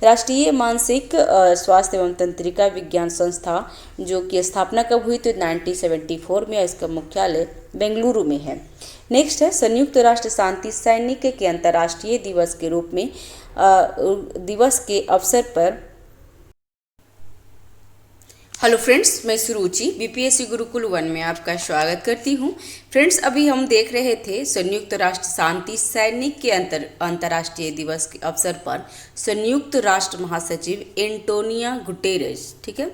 राष्ट्रीय मानसिक स्वास्थ्य एवं तंत्रिका विज्ञान संस्था जो कि स्थापना कब हुई, तो 1974 में, इसका मुख्यालय बेंगलुरु में है। नेक्स्ट है संयुक्त राष्ट्र शांति सैनिक के अंतर्राष्ट्रीय दिवस के रूप में दिवस के अवसर पर। हेलो फ्रेंड्स, मैं सुरुचि बीपीएससी गुरुकुल 1 में आपका स्वागत करती हूं। फ्रेंड्स, अभी हम देख रहे थे संयुक्त राष्ट्र शांति सैनिक के अंतर्राष्ट्रीय दिवस के अवसर पर संयुक्त राष्ट्र महासचिव एंटोनियो गुटेरेस, ठीक है,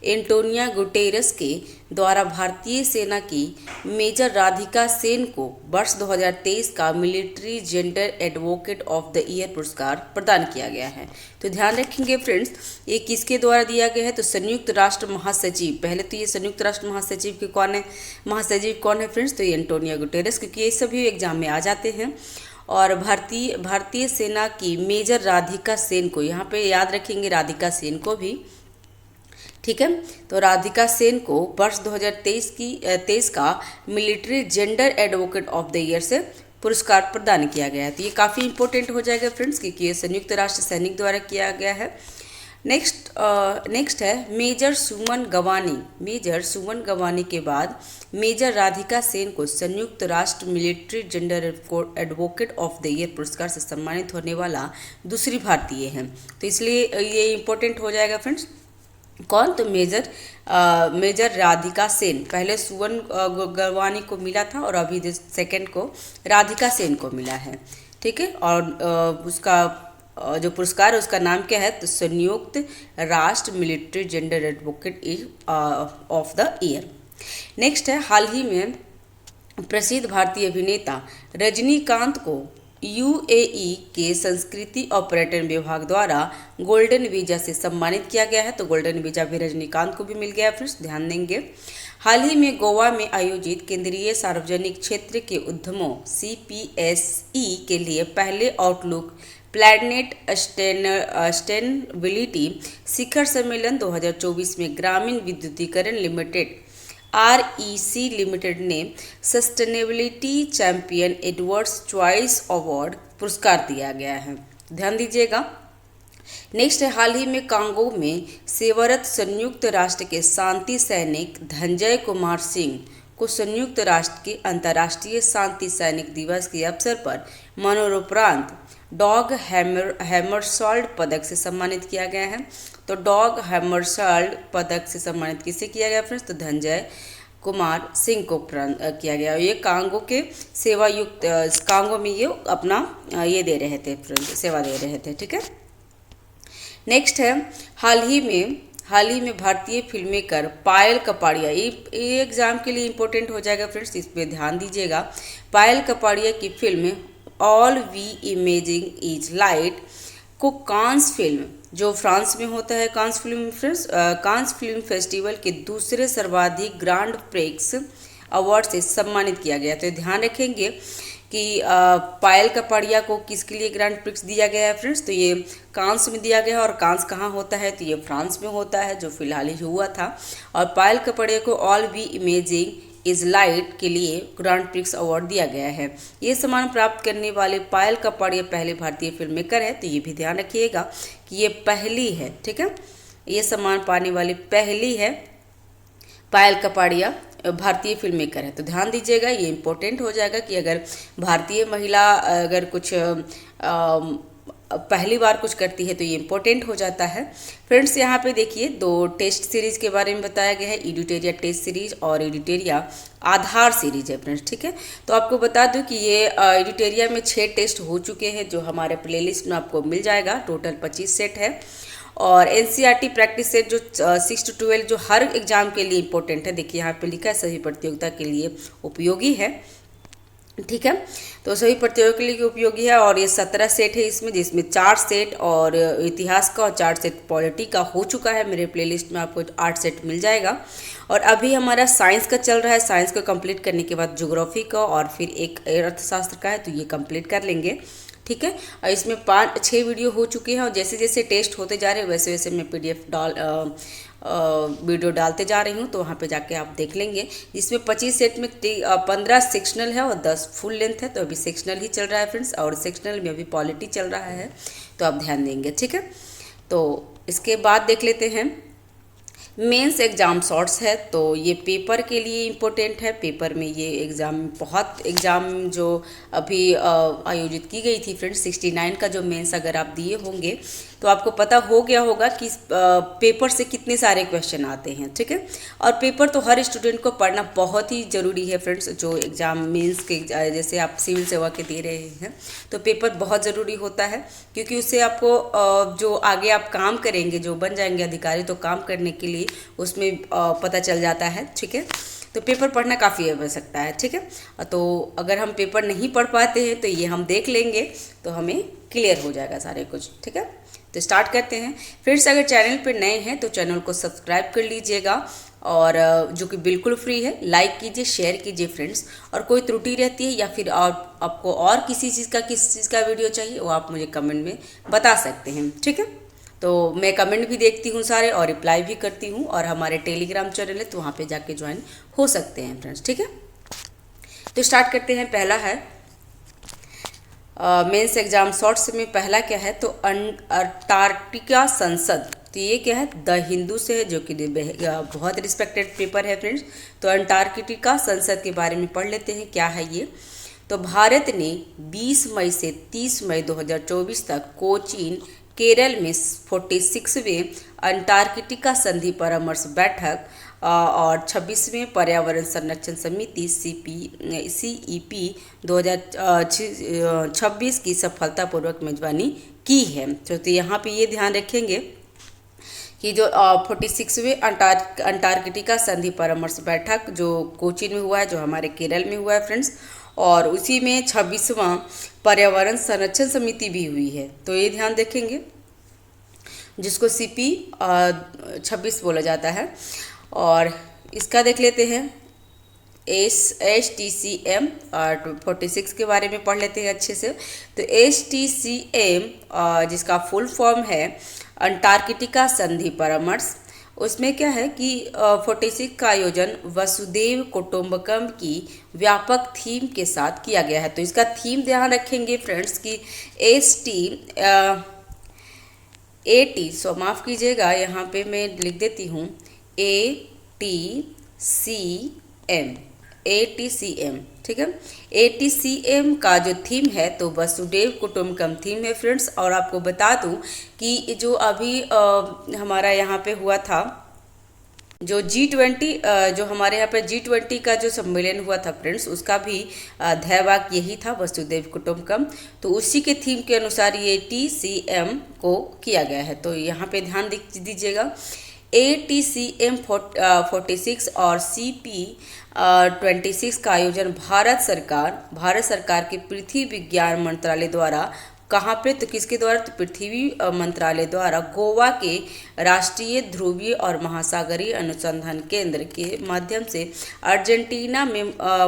एंटोनियो गुटेरेस के द्वारा भारतीय सेना की मेजर राधिका सेन को वर्ष 2023 का military gender advocate of the year पुरस्कार प्रदान किया गया है। तो ध्यान रखेंगे फ्रेंड्स, ये किसके द्वारा दिया गया है, तो संयुक्त राष्ट्र महासचिव। पहले तो ये संयुक्त राष्ट्र महासचिव के महासचिव कौन है फ्रेंड्स, तो ये एंटोनियो गुटेरेस, क्योंकि ये सभी एग्जाम में आ जाते हैं। और भारतीय सेना की मेजर राधिका सेन को, यहाँ पे याद रखेंगे राधिका सेन को भी, ठीक है। तो राधिका सेन को वर्ष 2023 का military gender advocate of the year से पुरस्कार प्रदान किया गया है। तो ये काफ़ी इंपॉर्टेंट हो जाएगा फ्रेंड्स, क्योंकि ये संयुक्त राष्ट्र सैनिक द्वारा किया गया है। नेक्स्ट है मेजर सुमन गवानी के बाद मेजर राधिका सेन को संयुक्त राष्ट्र military gender advocate of the year पुरस्कार से सम्मानित होने वाला दूसरी भारतीय हैं। तो इसलिए ये इंपॉर्टेंट हो जाएगा फ्रेंड्स। कौन, तो मेजर राधिका सेन, पहले सुमन गवानी को मिला था और अभी सेकंड को राधिका सेन को मिला है, ठीक है। और उसका जो पुरस्कार है उसका नाम क्या है, तो संयुक्त राष्ट्र military gender advocate of the year. Next है हाल ही में प्रसिद्ध भारतीय अभिनेता रजनीकांत को यूएई के संस्कृति और पर्यटन विभाग द्वारा गोल्डन वीजा से सम्मानित किया गया है। तो गोल्डन वीजा भी रजनीकांत को भी मिल गया है फ्रेंड्स, ध्यान देंगे। हाल ही में गोवा में आयोजित केंद्रीय सार्वजनिक क्षेत्र के उद्यमों CPSE के लिए पहले आउटलुक प्लैनेट सस्टेनेबिलिटी शिखर सम्मेलन 2024 में ग्रामीण विद्युतीकरण लिमिटेड REC लिमिटेड ने sustainability champion awards choice award पुरस्कार दिया गया है, ध्यान दीजिएगा। नेक्स्ट है हाल ही में कांगो में सेवारत संयुक्त राष्ट्र के शांति सैनिक धनंजय कुमार सिंह को संयुक्त राष्ट्र के अंतर्राष्ट्रीय शांति सैनिक दिवस के अवसर पर मरणोपरांत डॉग हैमरशॉल्ड पदक से सम्मानित किया गया है। तो डॉग हैमरशॉल्ड पदक से सम्मानित किसे किया गया फ्रेंड्स, तो धनंजय कुमार सिंह को किया गया। ये कांगो के सेवा युक्त कांगो में ये अपना ये दे रहे थे, सेवा दे रहे थे। ठीक है, नेक्स्ट है हाल ही में भारतीय फिल्म मेकर पायल कपाड़िया, ये एग्जाम के लिए इंपॉर्टेंट हो जाएगा फ्रेंड्स, इस पे ध्यान दीजिएगा। पायल कपाड़िया की film All We Imagine As Light को कांस फिल्म, जो फ्रांस में होता है Cannes film friends, Cannes film festival के दूसरे सर्वाधिक ग्रांड प्रिक्स अवार्ड से सम्मानित किया गया। तो ध्यान रखेंगे कि पायल कपाड़िया को किसके लिए ग्रांड प्रिक्स दिया गया है फ्रेंड्स, तो ये कांस में दिया गया है। और कांस कहाँ होता है, तो ये फ्रांस में होता है, जो फिलहाल ही हुआ था। और पायल कपाड़िया को All We Imagine As Light के लिए ग्रांड प्रिक्स अवार्ड दिया गया है। ये सम्मान प्राप्त करने वाले पायल कपाड़िया पहले भारतीय फिल्म मेकर है, तो ये भी ध्यान रखिएगा कि ये पहली है। ठीक है, ये सम्मान पाने वाली पहली है पायल कपाड़िया, भारतीय फिल्म मेकर है। तो ध्यान दीजिएगा, ये इम्पोर्टेंट हो जाएगा कि अगर भारतीय महिला अगर कुछ पहली बार कुछ करती है तो ये इम्पोर्टेंट हो जाता है। फ्रेंड्स यहाँ पे देखिए 2 टेस्ट सीरीज के बारे में बताया गया है, एडिटेरिया टेस्ट सीरीज और एडिटेरिया आधार सीरीज है फ्रेंड्स। ठीक है, तो आपको बता दूं कि ये एडिटेरिया में 6 टेस्ट हो चुके हैं, जो हमारे प्लेलिस्ट में आपको मिल जाएगा। टोटल 25 सेट है। और एनसीईआरटी प्रैक्टिस सेट जो 6 to 12 जो हर एग्जाम के लिए इंपॉर्टेंट है, देखिए यहाँ पे लिखा है सभी प्रतियोगिता के लिए उपयोगी है। ठीक है, तो सभी प्रतियोगिता के लिए उपयोगी है। और ये 17 सेट है इसमें, जिसमें 4 सेट और इतिहास का और 4 सेट पॉलिटी का हो चुका है। मेरे प्लेलिस्ट में आपको 8 सेट मिल जाएगा। और अभी हमारा साइंस का चल रहा है, साइंस को कंप्लीट करने के बाद ज्योग्राफी का और फिर एक अर्थशास्त्र का है, तो ये कंप्लीट कर लेंगे। ठीक है, और इसमें 5-6 वीडियो हो चुके हैं। और जैसे जैसे टेस्ट होते जा रहे हैं वैसे वैसे मैं PDF वीडियो डालते जा रही हूँ, तो वहाँ पे जाके आप देख लेंगे। इसमें 25 सेट में 15 सेक्शनल है और 10 फुल लेंथ है। तो अभी सेक्शनल ही चल रहा है फ्रेंड्स, और सेक्शनल में अभी पॉलिटी चल रहा है, तो आप ध्यान देंगे। ठीक है, तो इसके बाद देख लेते हैं मेंस एग्ज़ाम शॉर्ट्स है। तो ये पेपर के लिए इम्पोर्टेंट है। पेपर में ये एग्ज़ाम जो अभी आयोजित की गई थी फ्रेंड्स, 69 का जो मेंस अगर आप दिए होंगे तो आपको पता हो गया होगा कि पेपर से कितने सारे क्वेश्चन आते हैं। ठीक है, और पेपर तो हर स्टूडेंट को पढ़ना बहुत ही ज़रूरी है फ्रेंड्स। जो एग्ज़ाम मेंस के जैसे आप सिविल सेवा के दे रहे हैं तो पेपर बहुत ज़रूरी होता है, क्योंकि उससे आपको जो आगे आप काम करेंगे, जो बन जाएंगे अधिकारी, तो काम करने के लिए उसमें पता चल जाता है। ठीक है, तो पेपर पढ़ना काफ़ी आवश्यकता है। ठीक है, तो अगर हम पेपर नहीं पढ़ पाते हैं तो ये हम देख लेंगे, तो हमें क्लियर हो जाएगा सारे कुछ। ठीक है, तो स्टार्ट करते हैं फ्रेंड्स। अगर चैनल पर नए हैं तो चैनल को सब्सक्राइब कर लीजिएगा, और जो कि बिल्कुल फ्री है। लाइक कीजिए, शेयर कीजिए फ्रेंड्स। और कोई त्रुटि रहती है या फिर आपको और किस चीज़ का वीडियो चाहिए, वो आप मुझे कमेंट में बता सकते हैं। ठीक है, तो मैं कमेंट भी देखती हूँ सारे और रिप्लाई भी करती हूँ। और हमारे टेलीग्राम चैनल है, तो वहाँ पे जाके ज्वाइन हो सकते हैं फ्रेंड्स। ठीक है, तो स्टार्ट करते हैं। पहला है मेंस एग्जाम शॉर्ट्स में पहला क्या है, तो अंटार्कटिका संसद। तो ये क्या है, द हिंदू से है, जो कि बहुत रिस्पेक्टेड पेपर है फ्रेंड्स। तो अंटार्कटिका संसद के बारे में पढ़ लेते हैं, क्या है ये। तो भारत ने 20 मई से 30 मई 2024 तक कोचीन केरल में 46वें अंटार्कटिका संधि परामर्श बैठक और 26वें पर्यावरण संरक्षण समिति CEP 2026 की सफलतापूर्वक मेजबानी की है। तो यहाँ पे ये ध्यान रखेंगे कि जो 46वें अंटार्कटिका संधि परामर्श बैठक जो कोचीन में हुआ है, जो हमारे केरल में हुआ है फ्रेंड्स, और उसी में 26वां पर्यावरण संरक्षण समिति भी हुई है। तो ये ध्यान रखेंगे, जिसको CP 26 बोला जाता है। और इसका देख लेते हैं STCM 46 के बारे में पढ़ लेते हैं अच्छे से। तो STCM जिसका फुल फॉर्म है अंटार्कटिका संधि परामर्श, उसमें क्या है कि 46 का आयोजन वसुदेव कुटुंबकम की व्यापक थीम के साथ किया गया है। तो इसका थीम ध्यान रखेंगे फ्रेंड्स कि माफ़ कीजिएगा, यहाँ पे मैं लिख देती हूँ ATCM। ठीक है, ATCM का जो थीम है तो वसुदेव कुटुंबकम थीम है फ्रेंड्स। और आपको बता दूं कि जो अभी हमारा यहाँ पे हुआ था जो G20 जो हमारे यहाँ पे G20 का जो सम्मेलन हुआ था फ्रेंड्स, उसका भी ध्येयवाक्य यही था, वसुधैव कुटुंबकम। तो उसी के थीम के अनुसार ये TCM को किया गया है। तो यहाँ पे ध्यान दीजिएगा, ATCM 46 और CP26 का आयोजन भारत सरकार के पृथ्वी विज्ञान मंत्रालय द्वारा कहाँ पे, तो किसके द्वारा, तो पृथ्वी मंत्रालय द्वारा गोवा के राष्ट्रीय ध्रुवीय और महासागरीय अनुसंधान केंद्र के माध्यम से अर्जेंटीना में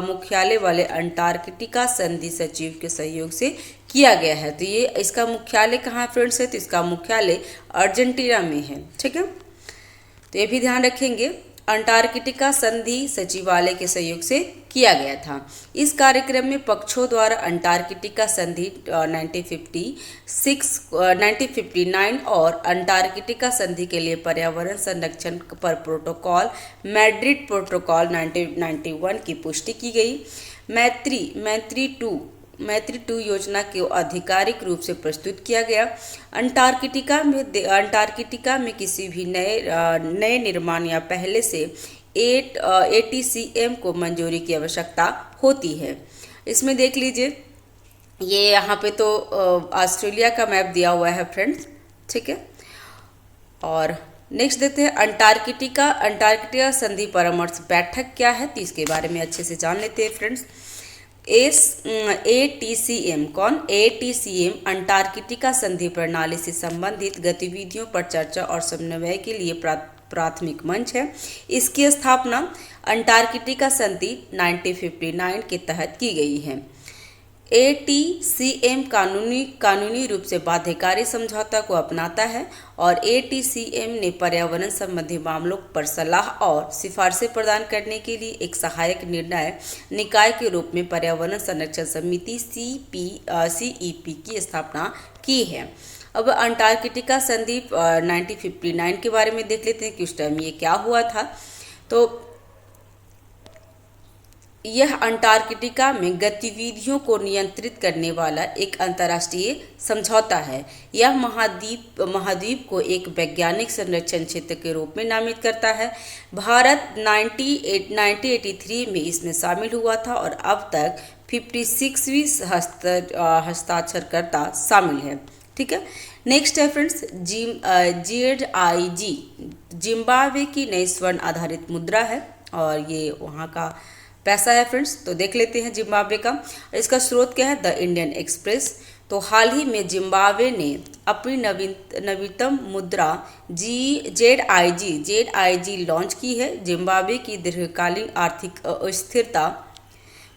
मुख्यालय वाले अंटार्कटिका संधि सचिव के सहयोग से किया गया है। तो ये इसका मुख्यालय कहाँ फ्रेंड्स है, तो इसका मुख्यालय अर्जेंटीना में है। ठीक है, तो ये भी ध्यान रखेंगे, अंटार्कटिका संधि सचिवालय के सहयोग से किया गया था। इस कार्यक्रम में पक्षों द्वारा अंटार्कटिका संधि 1959 और अंटार्कटिका संधि के लिए पर्यावरण संरक्षण पर प्रोटोकॉल मैड्रिड प्रोटोकॉल 1991 की पुष्टि की गई। मैत्री 2 योजना को आधिकारिक रूप से प्रस्तुत किया गया। अंटार्कटिका में किसी भी नए निर्माण या पहले से ATCM को मंजूरी की आवश्यकता होती है। इसमें देख लीजिए, ये यहाँ पे तो ऑस्ट्रेलिया का मैप दिया हुआ है फ्रेंड्स। ठीक है, और नेक्स्ट देखते हैं अंटार्कटिका संधि परामर्श बैठक क्या है, तो इसके बारे में अच्छे से जान लेते हैं फ्रेंड्स। ATCM अंटार्कटिका संधि प्रणाली से संबंधित गतिविधियों पर चर्चा और समन्वय के लिए प्राथमिक मंच है। इसकी स्थापना अंटार्कटिका संधि 1959 के तहत की गई है। ATCM कानूनी रूप से बाध्यकारी समझौता को अपनाता है और ATCM ने पर्यावरण संबंधी मामलों पर सलाह और सिफारिशें प्रदान करने के लिए एक सहायक निर्णय निकाय के रूप में पर्यावरण संरक्षण समिति CEP की स्थापना की है। अब अंटार्कटिका संधि 1959 के बारे में देख लेते हैं कि उस टाइम ये क्या हुआ था। तो यह अंटार्कटिका में गतिविधियों को नियंत्रित करने वाला एक अंतर्राष्ट्रीय समझौता है। यह महाद्वीप को एक वैज्ञानिक संरक्षण क्षेत्र के रूप में नामित करता है। भारत 1983 में इसमें शामिल हुआ था और अब तक 56वीं हस्ताक्षरकर्ता शामिल है। ठीक है, नेक्स्ट है फ्रेंड्स ZIG, जिम्बाब्वे की नई स्वर्ण आधारित मुद्रा है और ये वहाँ का पैसा है फ्रेंड्स। तो देख लेते हैं जिम्बाब्वे का, इसका स्रोत क्या है, द इंडियन एक्सप्रेस। तो हाल ही में जिम्बाब्वे ने अपनी नवीनतम मुद्रा ZIG लॉन्च की है। जिम्बाब्वे की दीर्घकालीन आर्थिक अस्थिरता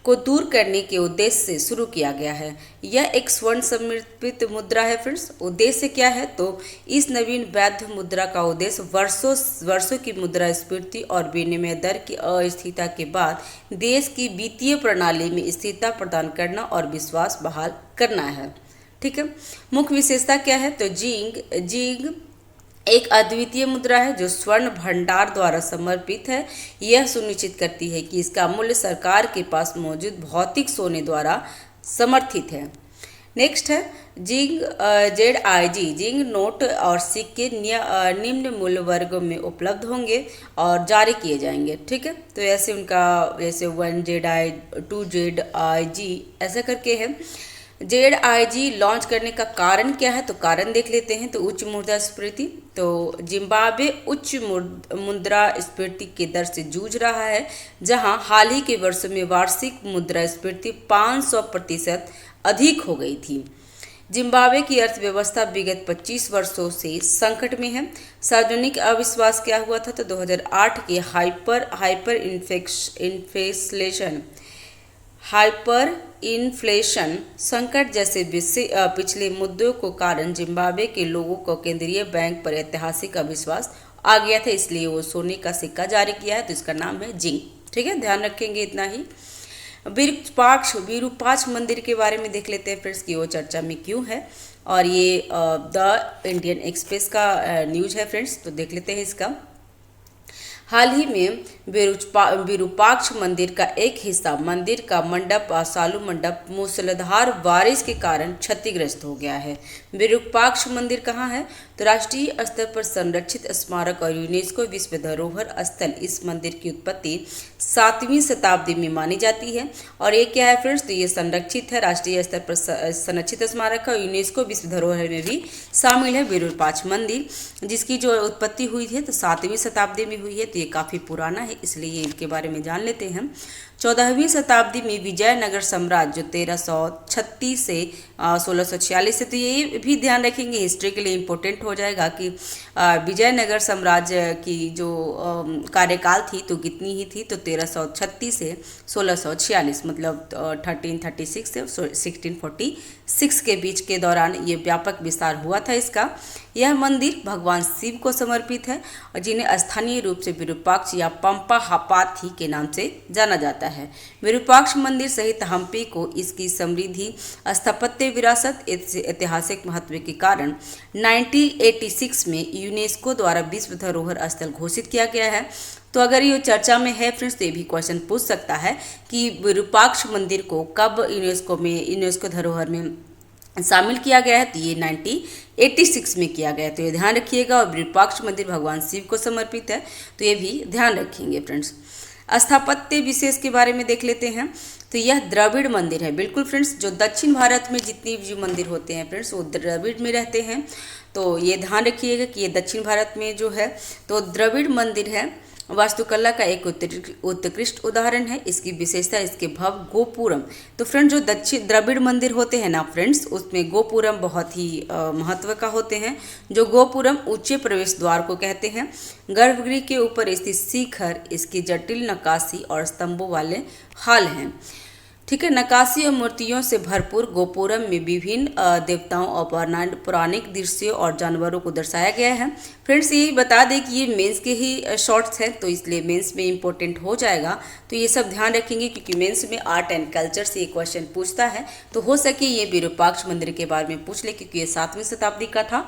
को दूर करने के उद्देश्य से शुरू किया गया है। यह एक स्वर्ण समर्पित मुद्रा है फ्रेंड्स। उद्देश्य क्या है, तो इस नवीन वैध मुद्रा का उद्देश्य वर्षों की मुद्रास्फीति और विनिमय दर की अस्थिरता के बाद देश की वित्तीय प्रणाली में स्थिरता प्रदान करना और विश्वास बहाल करना है। ठीक है, मुख्य विशेषता क्या है, तो जिंग एक अद्वितीय मुद्रा है जो स्वर्ण भंडार द्वारा समर्पित है। यह सुनिश्चित करती है कि इसका मूल्य सरकार के पास मौजूद भौतिक सोने द्वारा समर्थित है। नेक्स्ट है ZIG, जिंग नोट और सिक्के निम्न मूल्य वर्गों में उपलब्ध होंगे और जारी किए जाएंगे। ठीक है, तो ऐसे उनका जैसे 1ZI 2ZIG ऐसा करके है। ZIG लॉन्च करने का कारण क्या है, तो कारण देख लेते हैं। तो उच्च मुद्रास्फीति, तो जिम्बाब्वे उच्च मुद्रास्फीति की दर से जूझ रहा है, जहां हाल ही के वर्षों में वार्षिक मुद्रास्फीति 500% अधिक हो गई थी। जिम्बाब्वे की अर्थव्यवस्था विगत 25 वर्षों से संकट में है। सार्वजनिक अविश्वास क्या हुआ था, तो 2008 के हाइपर इन्फ्लेशन संकट जैसे पिछले मुद्दों को कारण जिम्बाब्वे के लोगों को केंद्रीय बैंक पर ऐतिहासिक अविश्वास आ गया था, इसलिए वो सोने का सिक्का जारी किया है। तो इसका नाम है जिंग। ठीक है, ध्यान रखेंगे इतना ही। विरूपाक्ष मंदिर के बारे में देख लेते हैं फ्रेंड्स कि वो चर्चा में क्यों है, और ये द इंडियन एक्सप्रेस का न्यूज है फ्रेंड्स। तो देख लेते हैं इसका। हाल ही में विरूपाक्ष मंदिर का एक हिस्सा मंदिर का मंडप सालू मंडप मूसलाधार बारिश के कारण क्षतिग्रस्त हो गया है। विरूपाक्ष मंदिर कहाँ है? तो राष्ट्रीय स्तर पर संरक्षित स्मारक और यूनेस्को विश्व धरोहर स्थल। इस मंदिर की उत्पत्ति 7वीं शताब्दी में मानी जाती है। और ये क्या है फ्रेंड्स? तो ये संरक्षित है, राष्ट्रीय स्तर पर संरक्षित स्मारक है, यूनेस्को विश्व धरोहर में भी शामिल है विरूपाक्ष मंदिर, जिसकी जो उत्पत्ति हुई है तो 7वीं शताब्दी में हुई है। तो ये काफ़ी पुराना है, इसलिए इनके बारे में जान लेते हैं। 14वीं शताब्दी में विजयनगर साम्राज्य जो 1336 से 1646 से, तो ये भी ध्यान रखेंगे, हिस्ट्री के लिए इम्पोर्टेंट हो जाएगा कि विजयनगर साम्राज्य की जो कार्यकाल थी तो कितनी ही थी, तो 1336 से 1646, मतलब 1336 से 1646 के बीच के दौरान ये व्यापक विस्तार हुआ था इसका। यह मंदिर भगवान शिव को समर्पित है और जिन्हें स्थानीय रूप से विरूपाक्ष या पंपा हापाथी के नाम से जाना जाता है। विरूपाक्ष मंदिर सहित हम्पी को इसकी समृद्धि, स्थापत्य विरासत, ऐतिहासिक महत्व के कारण 1986 में यूनेस्को द्वारा विश्व धरोहर स्थल घोषित किया गया है। तो अगर ये चर्चा में है फ्रेंड्स, तो ये भी क्वेश्चन पूछ सकता है कि विरूपाक्ष मंदिर को कब यूनेस्को धरोहर में शामिल किया गया है? तो ये 1986 में किया गया है, तो ये ध्यान रखिएगा। और विरूपाक्ष मंदिर भगवान शिव को समर्पित है, तो ये भी ध्यान रखेंगे फ्रेंड्स। स्थापत्य विशेष के बारे में देख लेते हैं। तो यह द्रविड़ मंदिर है। बिल्कुल फ्रेंड्स, जो दक्षिण भारत में जितने भी मंदिर होते हैं फ्रेंड्स वो द्रविड़ में रहते हैं, तो ये ध्यान रखिएगा कि ये दक्षिण भारत में जो है तो द्रविड़ मंदिर है। वास्तुकला का एक उत्कृष्ट उदाहरण है। इसकी विशेषता इसके भव्य गोपुरम। तो फ्रेंड्स, जो दक्षिण द्रविड़ मंदिर होते हैं ना फ्रेंड्स, उसमें गोपुरम बहुत ही महत्व का होते हैं। जो गोपुरम ऊंचे प्रवेश द्वार को कहते हैं। गर्भगृह के ऊपर स्थित शिखर इसकी जटिल नक्काशी और स्तंभों वाले हाल हैं। ठीक है, नक्काशी और मूर्तियों से भरपूर गोपुरम में विभिन्न देवताओं और पौराणिक दृश्यों और जानवरों को दर्शाया गया है। फ्रेंड्स, ये बता दें कि ये मेंस के ही शॉर्ट्स हैं, तो इसलिए मेंस में इंपॉर्टेंट हो जाएगा। तो ये सब ध्यान रखेंगे क्योंकि मेंस में आर्ट एंड कल्चर से ये क्वेश्चन पूछता है, तो हो सके ये विरूपाक्ष मंदिर के बारे में पूछ ले क्योंकि ये 7वीं शताब्दी का था।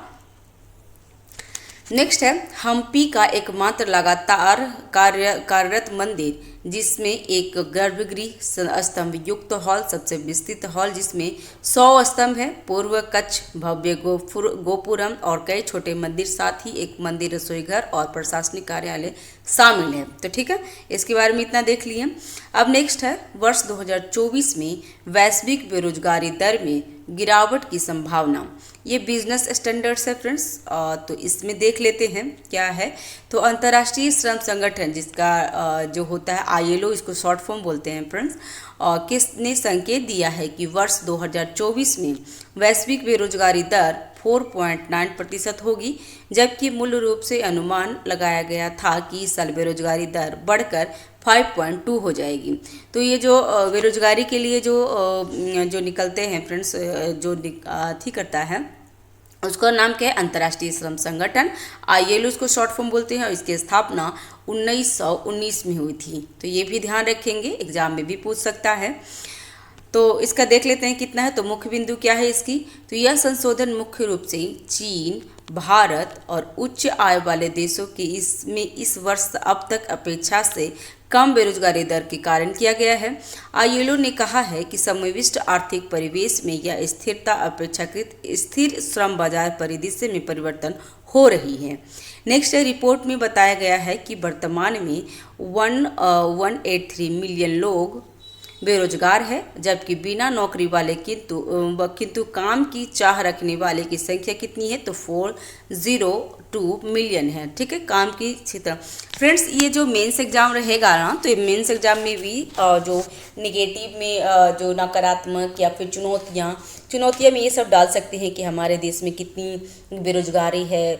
नेक्स्ट है हम्पी का एकमात्र लगातार कार्यरत मंदिर, जिसमें एक गर्भगृह, स्तंभ युक्त हॉल, सबसे विस्तृत हॉल जिसमें 100 स्तंभ है, पूर्व कक्ष, भव्य गोपुरम और कई छोटे मंदिर, साथ ही एक मंदिर, रसोईघर और प्रशासनिक कार्यालय शामिल है। तो ठीक है, इसके बारे में इतना देख लिए। अब नेक्स्ट है वर्ष 2024 में वैश्विक बेरोजगारी दर में गिरावट की संभावना। ये बिजनेस स्टैंडर्ड्स है फ्रेंड्स, तो इसमें देख लेते हैं क्या है। तो अंतर्राष्ट्रीय श्रम संगठन, जिसका जो होता है ILO, इसको शॉर्ट फॉर्म बोलते हैं फ्रेंड्स, किसने संकेत दिया है कि वर्ष 2024 में वैश्विक बेरोजगारी दर 4.9% होगी, जबकि मूल रूप से अनुमान लगाया गया था कि इस साल बेरोजगारी दर बढ़कर 5.2 हो जाएगी। तो ये जो बेरोजगारी के लिए जो निकलते हैं फ्रेंड्स, जो ठीक करता है उसका नाम क्या है? अंतर्राष्ट्रीय श्रम संगठन, ILO उसको शॉर्ट फॉर्म बोलते हैं, और इसकी स्थापना 1919 में हुई थी। तो ये भी ध्यान रखेंगे, एग्जाम में भी पूछ सकता है। तो इसका देख लेते हैं कितना है। तो मुख्य बिंदु क्या है इसकी? तो यह संशोधन मुख्य रूप से चीन, भारत और उच्च आय वाले देशों के इस वर्ष अब तक अपेक्षा से कम बेरोजगारी दर के कारण किया गया है। ILO ने कहा है कि समाविष्ट आर्थिक परिवेश में यह स्थिरता अपेक्षाकृत स्थिर श्रम बाजार परिदृश्य में परिवर्तन हो रही है। नेक्स्ट रिपोर्ट में बताया गया है कि वर्तमान में 183 मिलियन लोग बेरोजगार है, जबकि बिना नौकरी वाले किंतु काम की चाह रखने वाले की संख्या कितनी है? तो 402 मिलियन है। ठीक है, काम की क्षेत्र। फ्रेंड्स, ये जो मेंस एग्जाम रहेगा ना, तो ये मेंस एग्जाम में भी जो नेगेटिव में जो नकारात्मक या फिर चुनौतियाँ में ये सब डाल सकते हैं कि हमारे देश में कितनी बेरोजगारी है।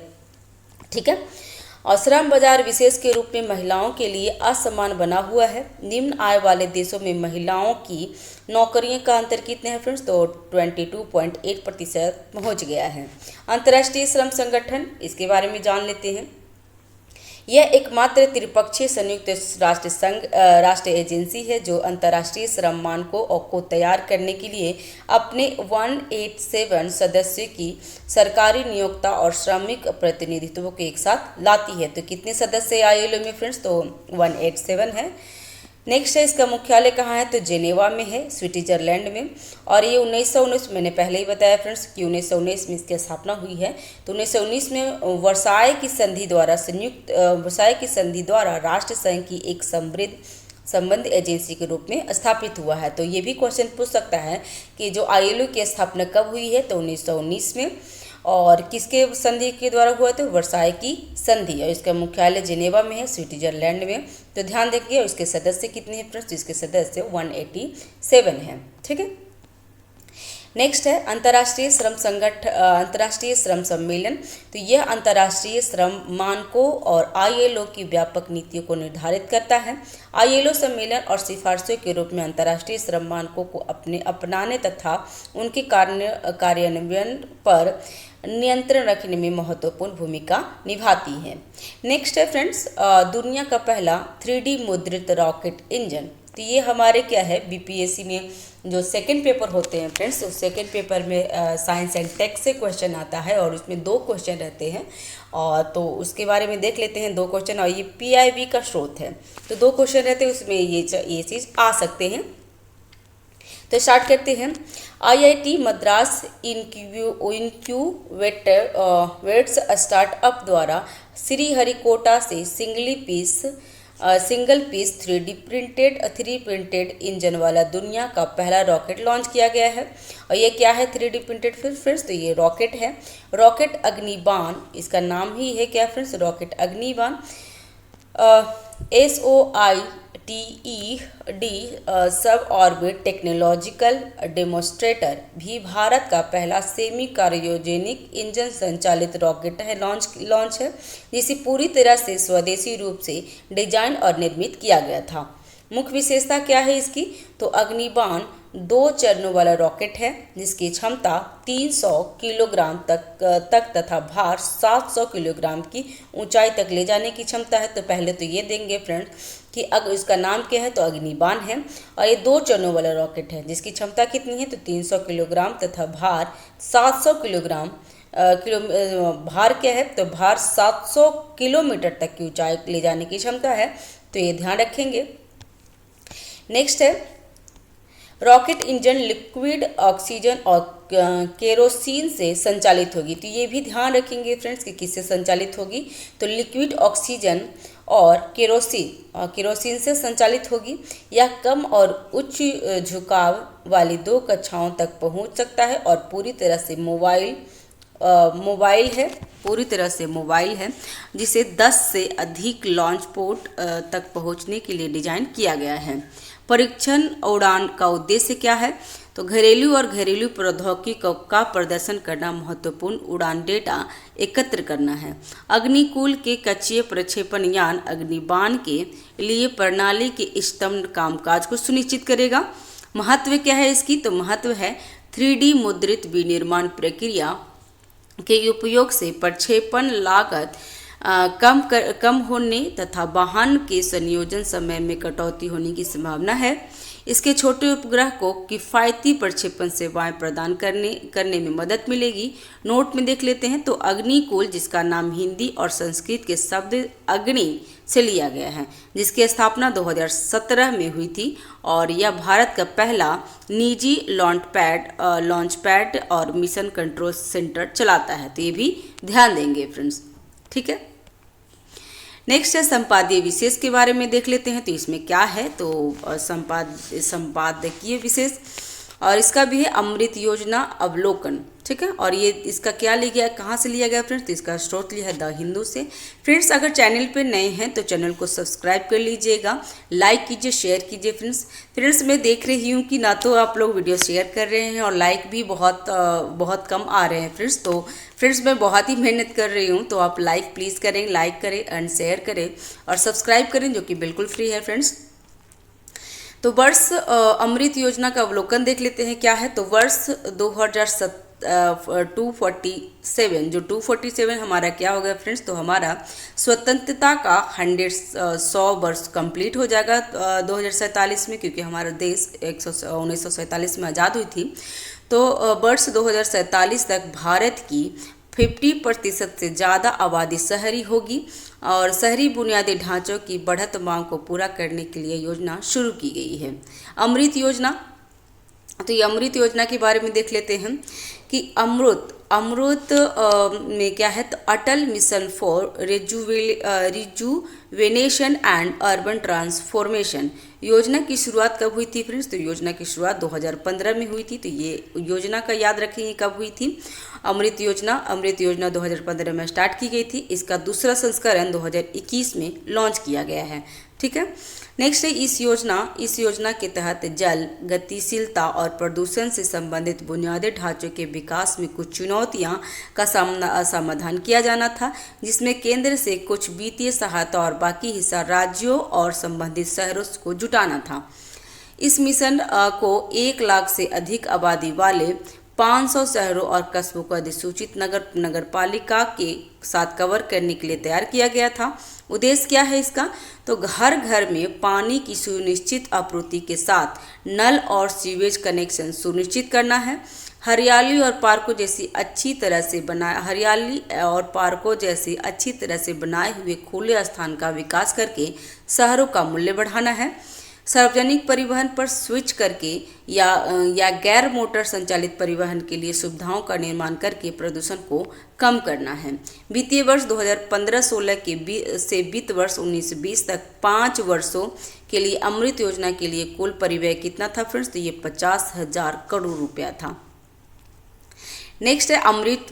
ठीक है, और श्रम बाजार विशेष के रूप में महिलाओं के लिए असमान बना हुआ है। निम्न आय वाले देशों में महिलाओं की नौकरियों का अंतर कितने हैं फ्रेंड्स? तो 22.8% पहुँच गया है। अंतर्राष्ट्रीय श्रम संगठन, इसके बारे में जान लेते हैं। यह एकमात्र त्रिपक्षीय संयुक्त राष्ट्र संघ राष्ट्रीय एजेंसी है जो अंतर्राष्ट्रीय श्रम मानकों को तैयार करने के लिए अपने 187 सदस्यों की सरकारी नियोक्ता और श्रमिक प्रतिनिधित्व को एक साथ लाती है। तो कितने सदस्य आईएलओ में फ्रेंड्स? तो 187 है। नेक्स्ट है इसका मुख्यालय कहाँ है? तो जेनेवा में है, स्विट्जरलैंड में। और ये 1919 मैंने पहले ही बताया फ्रेंड्स कि 1919 में इसकी स्थापना हुई है। तो 1919 में वर्साय की संधि द्वारा राष्ट्र संघ की एक संबंध एजेंसी के रूप में स्थापित हुआ है। तो ये भी क्वेश्चन पूछ सकता है कि जो आईएलओ की स्थापना कब हुई है? तो 1919 में। और किसके संधि के द्वारा हुआ? तो वर्साय की संधि। और इसका मुख्यालय जिनेवा में है, स्विट्जरलैंड में। तो ध्यान देखिए और इसके सदस्य कितने हैं फ्रेंड्स? इसके सदस्य 187 हैं। ठीक है। नेक्स्ट है अंतर्राष्ट्रीय श्रम सम्मेलन। तो यह अंतर्राष्ट्रीय श्रम मानकों और आईएलओ की व्यापक नीतियों को निर्धारित करता है। आईएलओ सम्मेलन और सिफारिशों के रूप में अंतर्राष्ट्रीय श्रम मानकों को अपनाने तथा उनके कार्यान्वयन पर नियंत्रण रखने में महत्वपूर्ण भूमिका निभाती है। नेक्स्ट है फ्रेंड्स दुनिया का पहला 3D मुद्रित रॉकेट इंजन। तो ये हमारे क्या है, बीपीएससी में जो सेकंड पेपर होते हैं फ्रेंड्स, उस सेकंड पेपर में साइंस एंड टेक से क्वेश्चन आता है और उसमें 2 क्वेश्चन रहते हैं। और तो उसके बारे में देख लेते हैं 2 क्वेश्चन। और ये पीआईबी का स्रोत है, तो 2 क्वेश्चन रहते हैं उसमें ये चीज़ आ सकते हैं। तो स्टार्ट करते हैं। आईआईटी मद्रास इनक्यूबेट्स स्टार्टअप द्वारा श्रीहरिकोटा से single piece 3D printed engine वाला दुनिया का पहला रॉकेट लॉन्च किया गया है। और ये क्या है 3D प्रिंटेड फ्रेंड्स? तो ये रॉकेट है, रॉकेट अग्निबाण। इसका नाम ही है क्या फ्रेंड्स? रॉकेट अग्निबाण। SOITED सब ऑर्बिट टेक्नोलॉजिकल डेमोस्ट्रेटर भी भारत का पहला सेमी क्रायोजेनिक इंजन संचालित रॉकेट है, लॉन्च है, जिसे पूरी तरह से स्वदेशी रूप से डिजाइन और निर्मित किया गया था। मुख्य विशेषता क्या है इसकी? तो अग्निबाण 2 चरणों वाला रॉकेट है जिसकी क्षमता 300 किलोग्राम तक तथा भार 700 किलोग्राम की ऊंचाई तक ले जाने की क्षमता है। तो पहले तो ये देंगे फ्रेंड्स कि इसका नाम क्या है? तो अग्निबाण है। और ये 2 चरणों वाला रॉकेट है जिसकी क्षमता कितनी है? तो 300 किलोग्राम तथा भार 700 किलोग्राम भार क्या है? तो भार 700 किलोमीटर तक की ऊंचाई ले जाने की क्षमता है। तो ये ध्यान रखेंगे। नेक्स्ट है रॉकेट इंजन लिक्विड ऑक्सीजन और केरोसिन से संचालित होगी। तो ये भी ध्यान रखेंगे फ्रेंड्स कि किससे संचालित होगी? तो लिक्विड ऑक्सीजन और केरोसिन से संचालित होगी। यह कम और उच्च झुकाव वाली 2 कक्षाओं तक पहुंच सकता है और पूरी तरह से मोबाइल है, जिसे 10 से अधिक लॉन्च पोर्ट तक पहुंचने के लिए डिजाइन किया गया है। परीक्षण उड़ान का उद्देश्य क्या है? तो घरेलू और घरेलू प्रौद्योगिकी का प्रदर्शन करना, महत्वपूर्ण उड़ान डेटा एकत्र करना है। अग्निकुल के कक्षीय प्रक्षेपण यान अग्निबाण के लिए प्रणाली के इष्टतम कामकाज को सुनिश्चित करेगा। महत्व क्या है इसकी? तो महत्व है 3D मुद्रित विनिर्माण प्रक्रिया के उपयोग से प्रक्षेपण लागत कम होने तथा वाहन के संयोजन समय में कटौती होने की संभावना है। इसके छोटे उपग्रह को किफ़ायती प्रक्षेपण सेवाएं प्रदान करने में मदद मिलेगी। नोट में देख लेते हैं। तो अग्निकुल, जिसका नाम हिंदी और संस्कृत के शब्द अग्नि से लिया गया है, जिसकी स्थापना 2017 में हुई थी और यह भारत का पहला निजी लॉन्च पैड और मिशन कंट्रोल सेंटर चलाता है। तो ये भी ध्यान देंगे फ्रेंड्स। ठीक है। नेक्स्ट है संपादीय विशेष के बारे में देख लेते हैं। तो इसमें क्या है? तो संपादकीय विशेष, और इसका भी है अमृत योजना अवलोकन। ठीक है। और ये इसका क्या लिया गया, कहाँ से लिया गया फ्रेंड्स? तो इसका स्रोत लिया है द हिंदू से। फ्रेंड्स अगर चैनल पे नए हैं तो चैनल को सब्सक्राइब कर लीजिएगा, लाइक कीजिए, शेयर कीजिए फ्रेंड्स मैं देख रही हूँ कि ना तो आप लोग वीडियो शेयर कर रहे हैं और लाइक भी बहुत कम आ रहे हैं फ्रेंड्स। तो फ्रेंड्स मैं बहुत ही मेहनत कर रही हूँ, तो आप लाइक प्लीज़ करें, लाइक करें एंड शेयर करें और सब्सक्राइब करें, जो कि बिल्कुल फ्री है फ्रेंड्स। तो वर्ष अमृत योजना का अवलोकन देख लेते हैं क्या है। तो वर्ष 247, जो 247 हमारा क्या होगा फ्रेंड्स, तो हमारा स्वतंत्रता का 100 वर्ष कंप्लीट हो जाएगा 2047 में, क्योंकि हमारा देश 1947 में आज़ाद हुई थी। तो वर्ष 2047 तक भारत की 50% से ज़्यादा आबादी शहरी होगी और शहरी बुनियादी ढांचों की बढ़त मांग को पूरा करने के लिए योजना शुरू की गई है। अमृत योजना, तो ये अमृत योजना के बारे में देख लेते हैं कि अमृत में क्या है, तो Atal mission for rejuvenation and urban transformation योजना की शुरुआत कब हुई थी फ्रेंड्स, तो योजना की शुरुआत 2015 में हुई थी। तो ये योजना का याद रखेंगे कब हुई थी, अमृत योजना 2015 में स्टार्ट की गई थी। इसका दूसरा संस्करण 2021 में लॉन्च किया गया है। ठीक है, नेक्स्ट है इस योजना के तहत जल, गतिशीलता और प्रदूषण से संबंधित बुनियादी ढांचों के विकास में कुछ चुनौतियां का समाधान किया जाना था, जिसमें केंद्र से कुछ वित्तीय सहायता और बाकी हिस्सा राज्यों और संबंधित शहरों को जुटाना था। इस मिशन को 1 लाख से अधिक आबादी वाले 500 शहरों और कस्बों को अधिसूचित नगर पालिका के साथ कवर करने के लिए तैयार किया गया था। उद्देश्य क्या है इसका, तो घर घर में पानी की सुनिश्चित आपूर्ति के साथ नल और सीवेज कनेक्शन सुनिश्चित करना है। हरियाली और पार्कों जैसी अच्छी तरह से बनाए हुए खुले स्थान का विकास करके शहरों का मूल्य बढ़ाना है। सार्वजनिक परिवहन पर स्विच करके या गैर मोटर संचालित परिवहन के लिए सुविधाओं का निर्माण करके प्रदूषण को कम करना है। वित्तीय वर्ष 2015-16 से वित्त वर्ष 19-20 तक 5 वर्षों के लिए अमृत योजना के लिए कुल परिव्यय कितना था फ्रेंड्स, तो ये 50,000 करोड़ रुपया था। नेक्स्ट है अमृत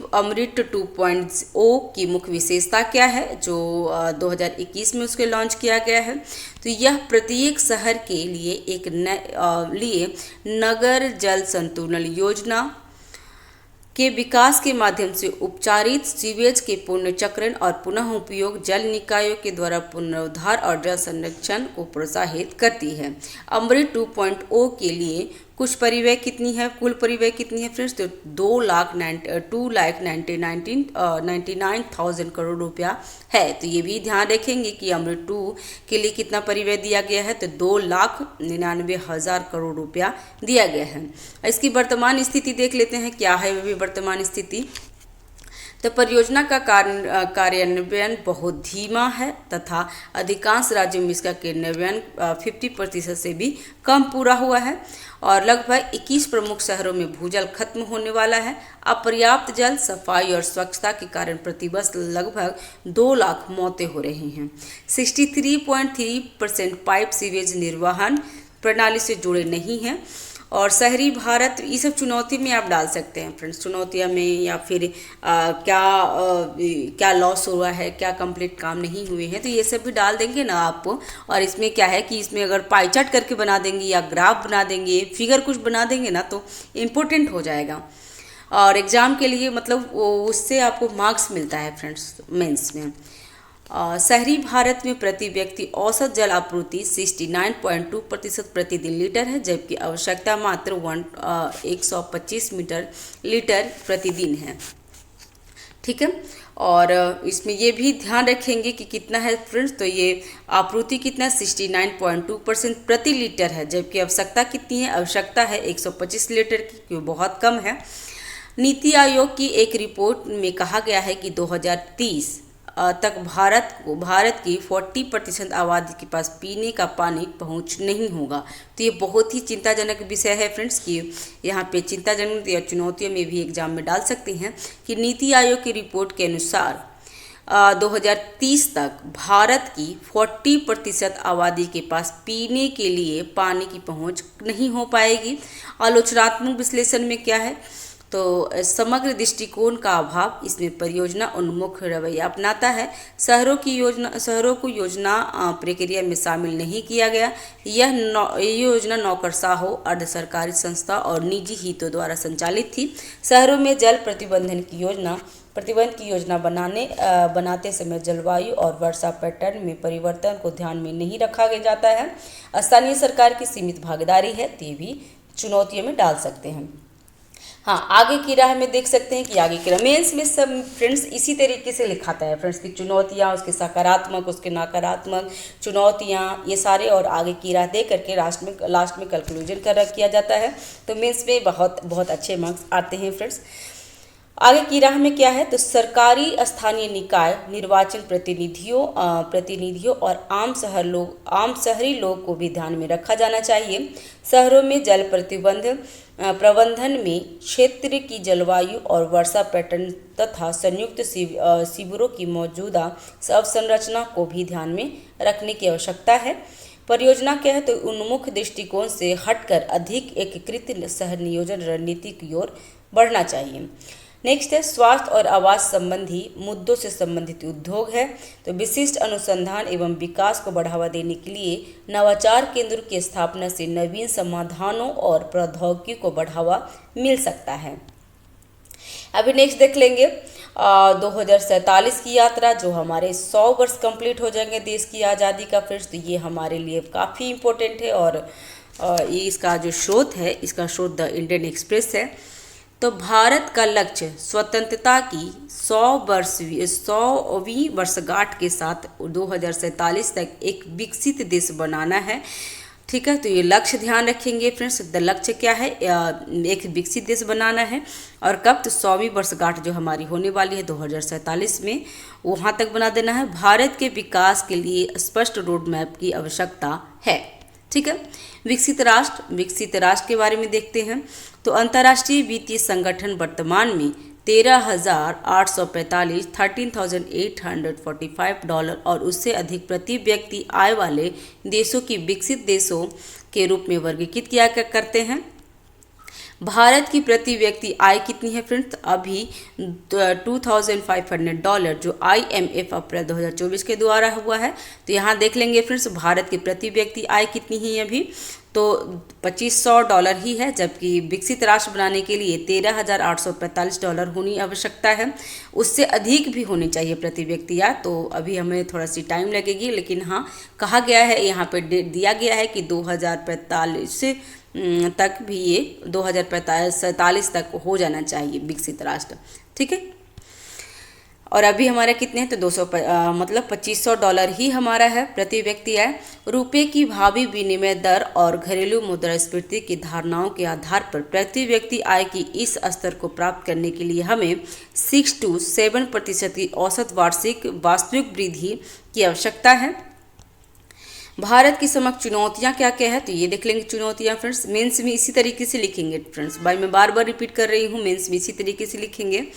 2.0 की मुख्य विशेषता क्या है, जो 2021 में उसके लॉन्च किया गया है। तो यह प्रत्येक शहर के लिए नगर जल संतुलन योजना के विकास के माध्यम से उपचारित सीवेज के पुनर्चक्रण और पुनः उपयोग, जल निकायों के द्वारा पुनरुद्धार और जल संरक्षण को प्रोत्साहित करती है। अमृत 2.0 के लिए कुल परिव्यय कितनी है फ्रेंड्स, तो 2,99,000 करोड़ रुपया है। तो ये भी ध्यान रखेंगे कि अमृत 2 के लिए कितना परिव्यय दिया गया है, तो 2,99,000 करोड़ रुपया दिया गया है। इसकी वर्तमान स्थिति देख लेते हैं, क्या है वह वर्तमान स्थिति। तो परियोजना का कार्यान्वयन बहुत धीमा है तथा अधिकांश राज्यों में इसका कार्यान्वयन 50% से भी कम पूरा हुआ है और लगभग 21 प्रमुख शहरों में भूजल खत्म होने वाला है। अपर्याप्त जल, सफाई और स्वच्छता के कारण प्रतिवर्ष लगभग 2 लाख मौतें हो रही हैं। 63.3% पाइप सीवेज निर्वहन प्रणाली से जुड़े नहीं हैं और शहरी भारत, ये सब चुनौती में आप डाल सकते हैं फ्रेंड्स, चुनौतियाँ में, या फिर क्या लॉस हुआ है, क्या कंप्लीट काम नहीं हुए हैं, तो ये सब भी डाल देंगे ना आप। और इसमें क्या है कि इसमें अगर पाई चार्ट करके बना देंगे या ग्राफ बना देंगे, फिगर कुछ बना देंगे ना, तो इम्पोर्टेंट हो जाएगा और एग्ज़ाम के लिए मतलब उससे आपको मार्क्स मिलता है फ्रेंड्स मेंस में। शहरी भारत में प्रति व्यक्ति औसत जल आपूर्ति 69.2% प्रतिदिन लीटर है, जबकि आवश्यकता मात्र 125 लीटर प्रतिदिन है। ठीक है, और इसमें ये भी ध्यान रखेंगे कि कितना है फ्रेंड्स, तो ये आपूर्ति कितना 69.2% प्रति लीटर है, जबकि आवश्यकता कितनी है, आवश्यकता है 125 लीटर की, जो बहुत कम है। नीति आयोग की एक रिपोर्ट में कहा गया है कि 2030 तक भारत की 40% आबादी के पास पीने का पानी पहुंच नहीं होगा। तो ये बहुत ही चिंताजनक विषय है फ्रेंड्स, कि यहाँ पे चिंताजनक या चुनौतियों में भी एग्जाम में डाल सकते हैं कि नीति आयोग की रिपोर्ट के अनुसार 2030 तक भारत की 40% आबादी के पास पीने के लिए पानी की पहुँच नहीं हो पाएगी। आलोचनात्मक विश्लेषण में क्या है, तो समग्र दृष्टिकोण का अभाव इसमें परियोजना उन्मुख रवैया अपनाता है। शहरों को योजना प्रक्रिया में शामिल नहीं किया गया। यह योजना नौकरशाहों, अर्ध सरकारी संस्था और निजी हितों द्वारा संचालित थी। शहरों में जल प्रतिबंध की योजना बनाते समय जलवायु और वर्षा पैटर्न में परिवर्तन को ध्यान में नहीं रखा जाता है। स्थानीय सरकार की सीमित भागीदारी है, ते भी चुनौतियों में डाल सकते हैं। हाँ, आगे की राह में देख सकते हैं कि आगे की राह मेंस में सब फ्रेंड्स इसी तरीके से लिखाता है फ्रेंड्स की चुनौतियाँ, उसके सकारात्मक, उसके नकारात्मक चुनौतियाँ, ये सारे और आगे की राह दे करके लास्ट में कंक्लूजन किया जाता है। तो मेंस में बहुत बहुत अच्छे मार्क्स आते हैं फ्रेंड्स। आगे की राह में क्या है, तो सरकारी स्थानीय निकाय निर्वाचन प्रतिनिधियों और आम शहरी लोग को भी ध्यान में रखा जाना चाहिए। शहरों में जल प्रबंधन में क्षेत्र की जलवायु और वर्षा पैटर्न तथा संयुक्त शिविरों की मौजूदा अवसंरचना को भी ध्यान में रखने की आवश्यकता है। परियोजना क्या है, तो उन्मुख दृष्टिकोण से हटकर अधिक एकीकृत शहर नियोजन रणनीति की ओर बढ़ना चाहिए। नेक्स्ट है स्वास्थ्य और आवास संबंधी मुद्दों से संबंधित उद्योग है। तो विशिष्ट अनुसंधान एवं विकास को बढ़ावा देने के लिए नवाचार केंद्र की स्थापना से नवीन समाधानों और प्रौद्योगिकी को बढ़ावा मिल सकता है। अभी नेक्स्ट देख लेंगे 2047 की यात्रा, जो हमारे 100 वर्ष कंप्लीट हो जाएंगे देश की आज़ादी का फ्रेंड्स। तो ये हमारे लिए काफ़ी इम्पोर्टेंट है और ये इसका जो स्रोत है, इसका स्रोत द इंडियन एक्सप्रेस है। तो भारत का लक्ष्य स्वतंत्रता की 100वीं वर्षगांठ के साथ 2047 तक एक विकसित देश बनाना है। ठीक है, तो ये लक्ष्य ध्यान रखेंगे फ्रेंड्स। द लक्ष्य क्या है, एक विकसित देश बनाना है। और कब, तो 100वीं वर्षगांठ जो हमारी होने वाली है 2047 में, वहाँ तक बना देना है। भारत के विकास के लिए स्पष्ट रोड मैप की आवश्यकता है। ठीक है, विकसित राष्ट्र के बारे में देखते हैं। तो अंतर्राष्ट्रीय वित्तीय संगठन वर्तमान में 13,845 डॉलर और उससे अधिक प्रति व्यक्ति आय वाले देशों की विकसित देशों के रूप में वर्गीकृत किया करते हैं। भारत की प्रति व्यक्ति आय कितनी है फ्रेंड्स, अभी $2,500 जो IMF अप्रैल 2024 के द्वारा हुआ है। तो यहाँ देख लेंगे फ्रेंड्स भारत की प्रति व्यक्ति आय कितनी है अभी, तो $2,500 ही है, जबकि विकसित राष्ट्र बनाने के लिए $13,845 होनी आवश्यकता है। उससे अधिक भी होनी चाहिए प्रति व्यक्ति आय। तो अभी हमें थोड़ा सी टाइम लगेगी, लेकिन हाँ कहा गया है, यहाँ पे दिया गया है कि 2045 तक भी ये 2047 तक हो जाना चाहिए विकसित राष्ट्र। ठीक है, और अभी हमारा कितने हैं, तो मतलब $2,500 ही हमारा है प्रति व्यक्ति आय। रुपये की भावी विनिमय दर और घरेलू मुद्रास्फीति की धारणाओं के आधार पर प्रति व्यक्ति आय की इस स्तर को प्राप्त करने के लिए हमें 6 से 7% की औसत वास्तविक वृद्धि की आवश्यकता है। भारत की समक्ष चुनौतियां क्या क्या है, तो ये देख लेंगे चुनौतियां फ्रेंड्स। मेंस में इसी तरीके से लिखेंगे फ्रेंड्स, भाई मैं बार बार रिपीट कर रही हूँ, मेंस में इसी तरीके से लिखेंगे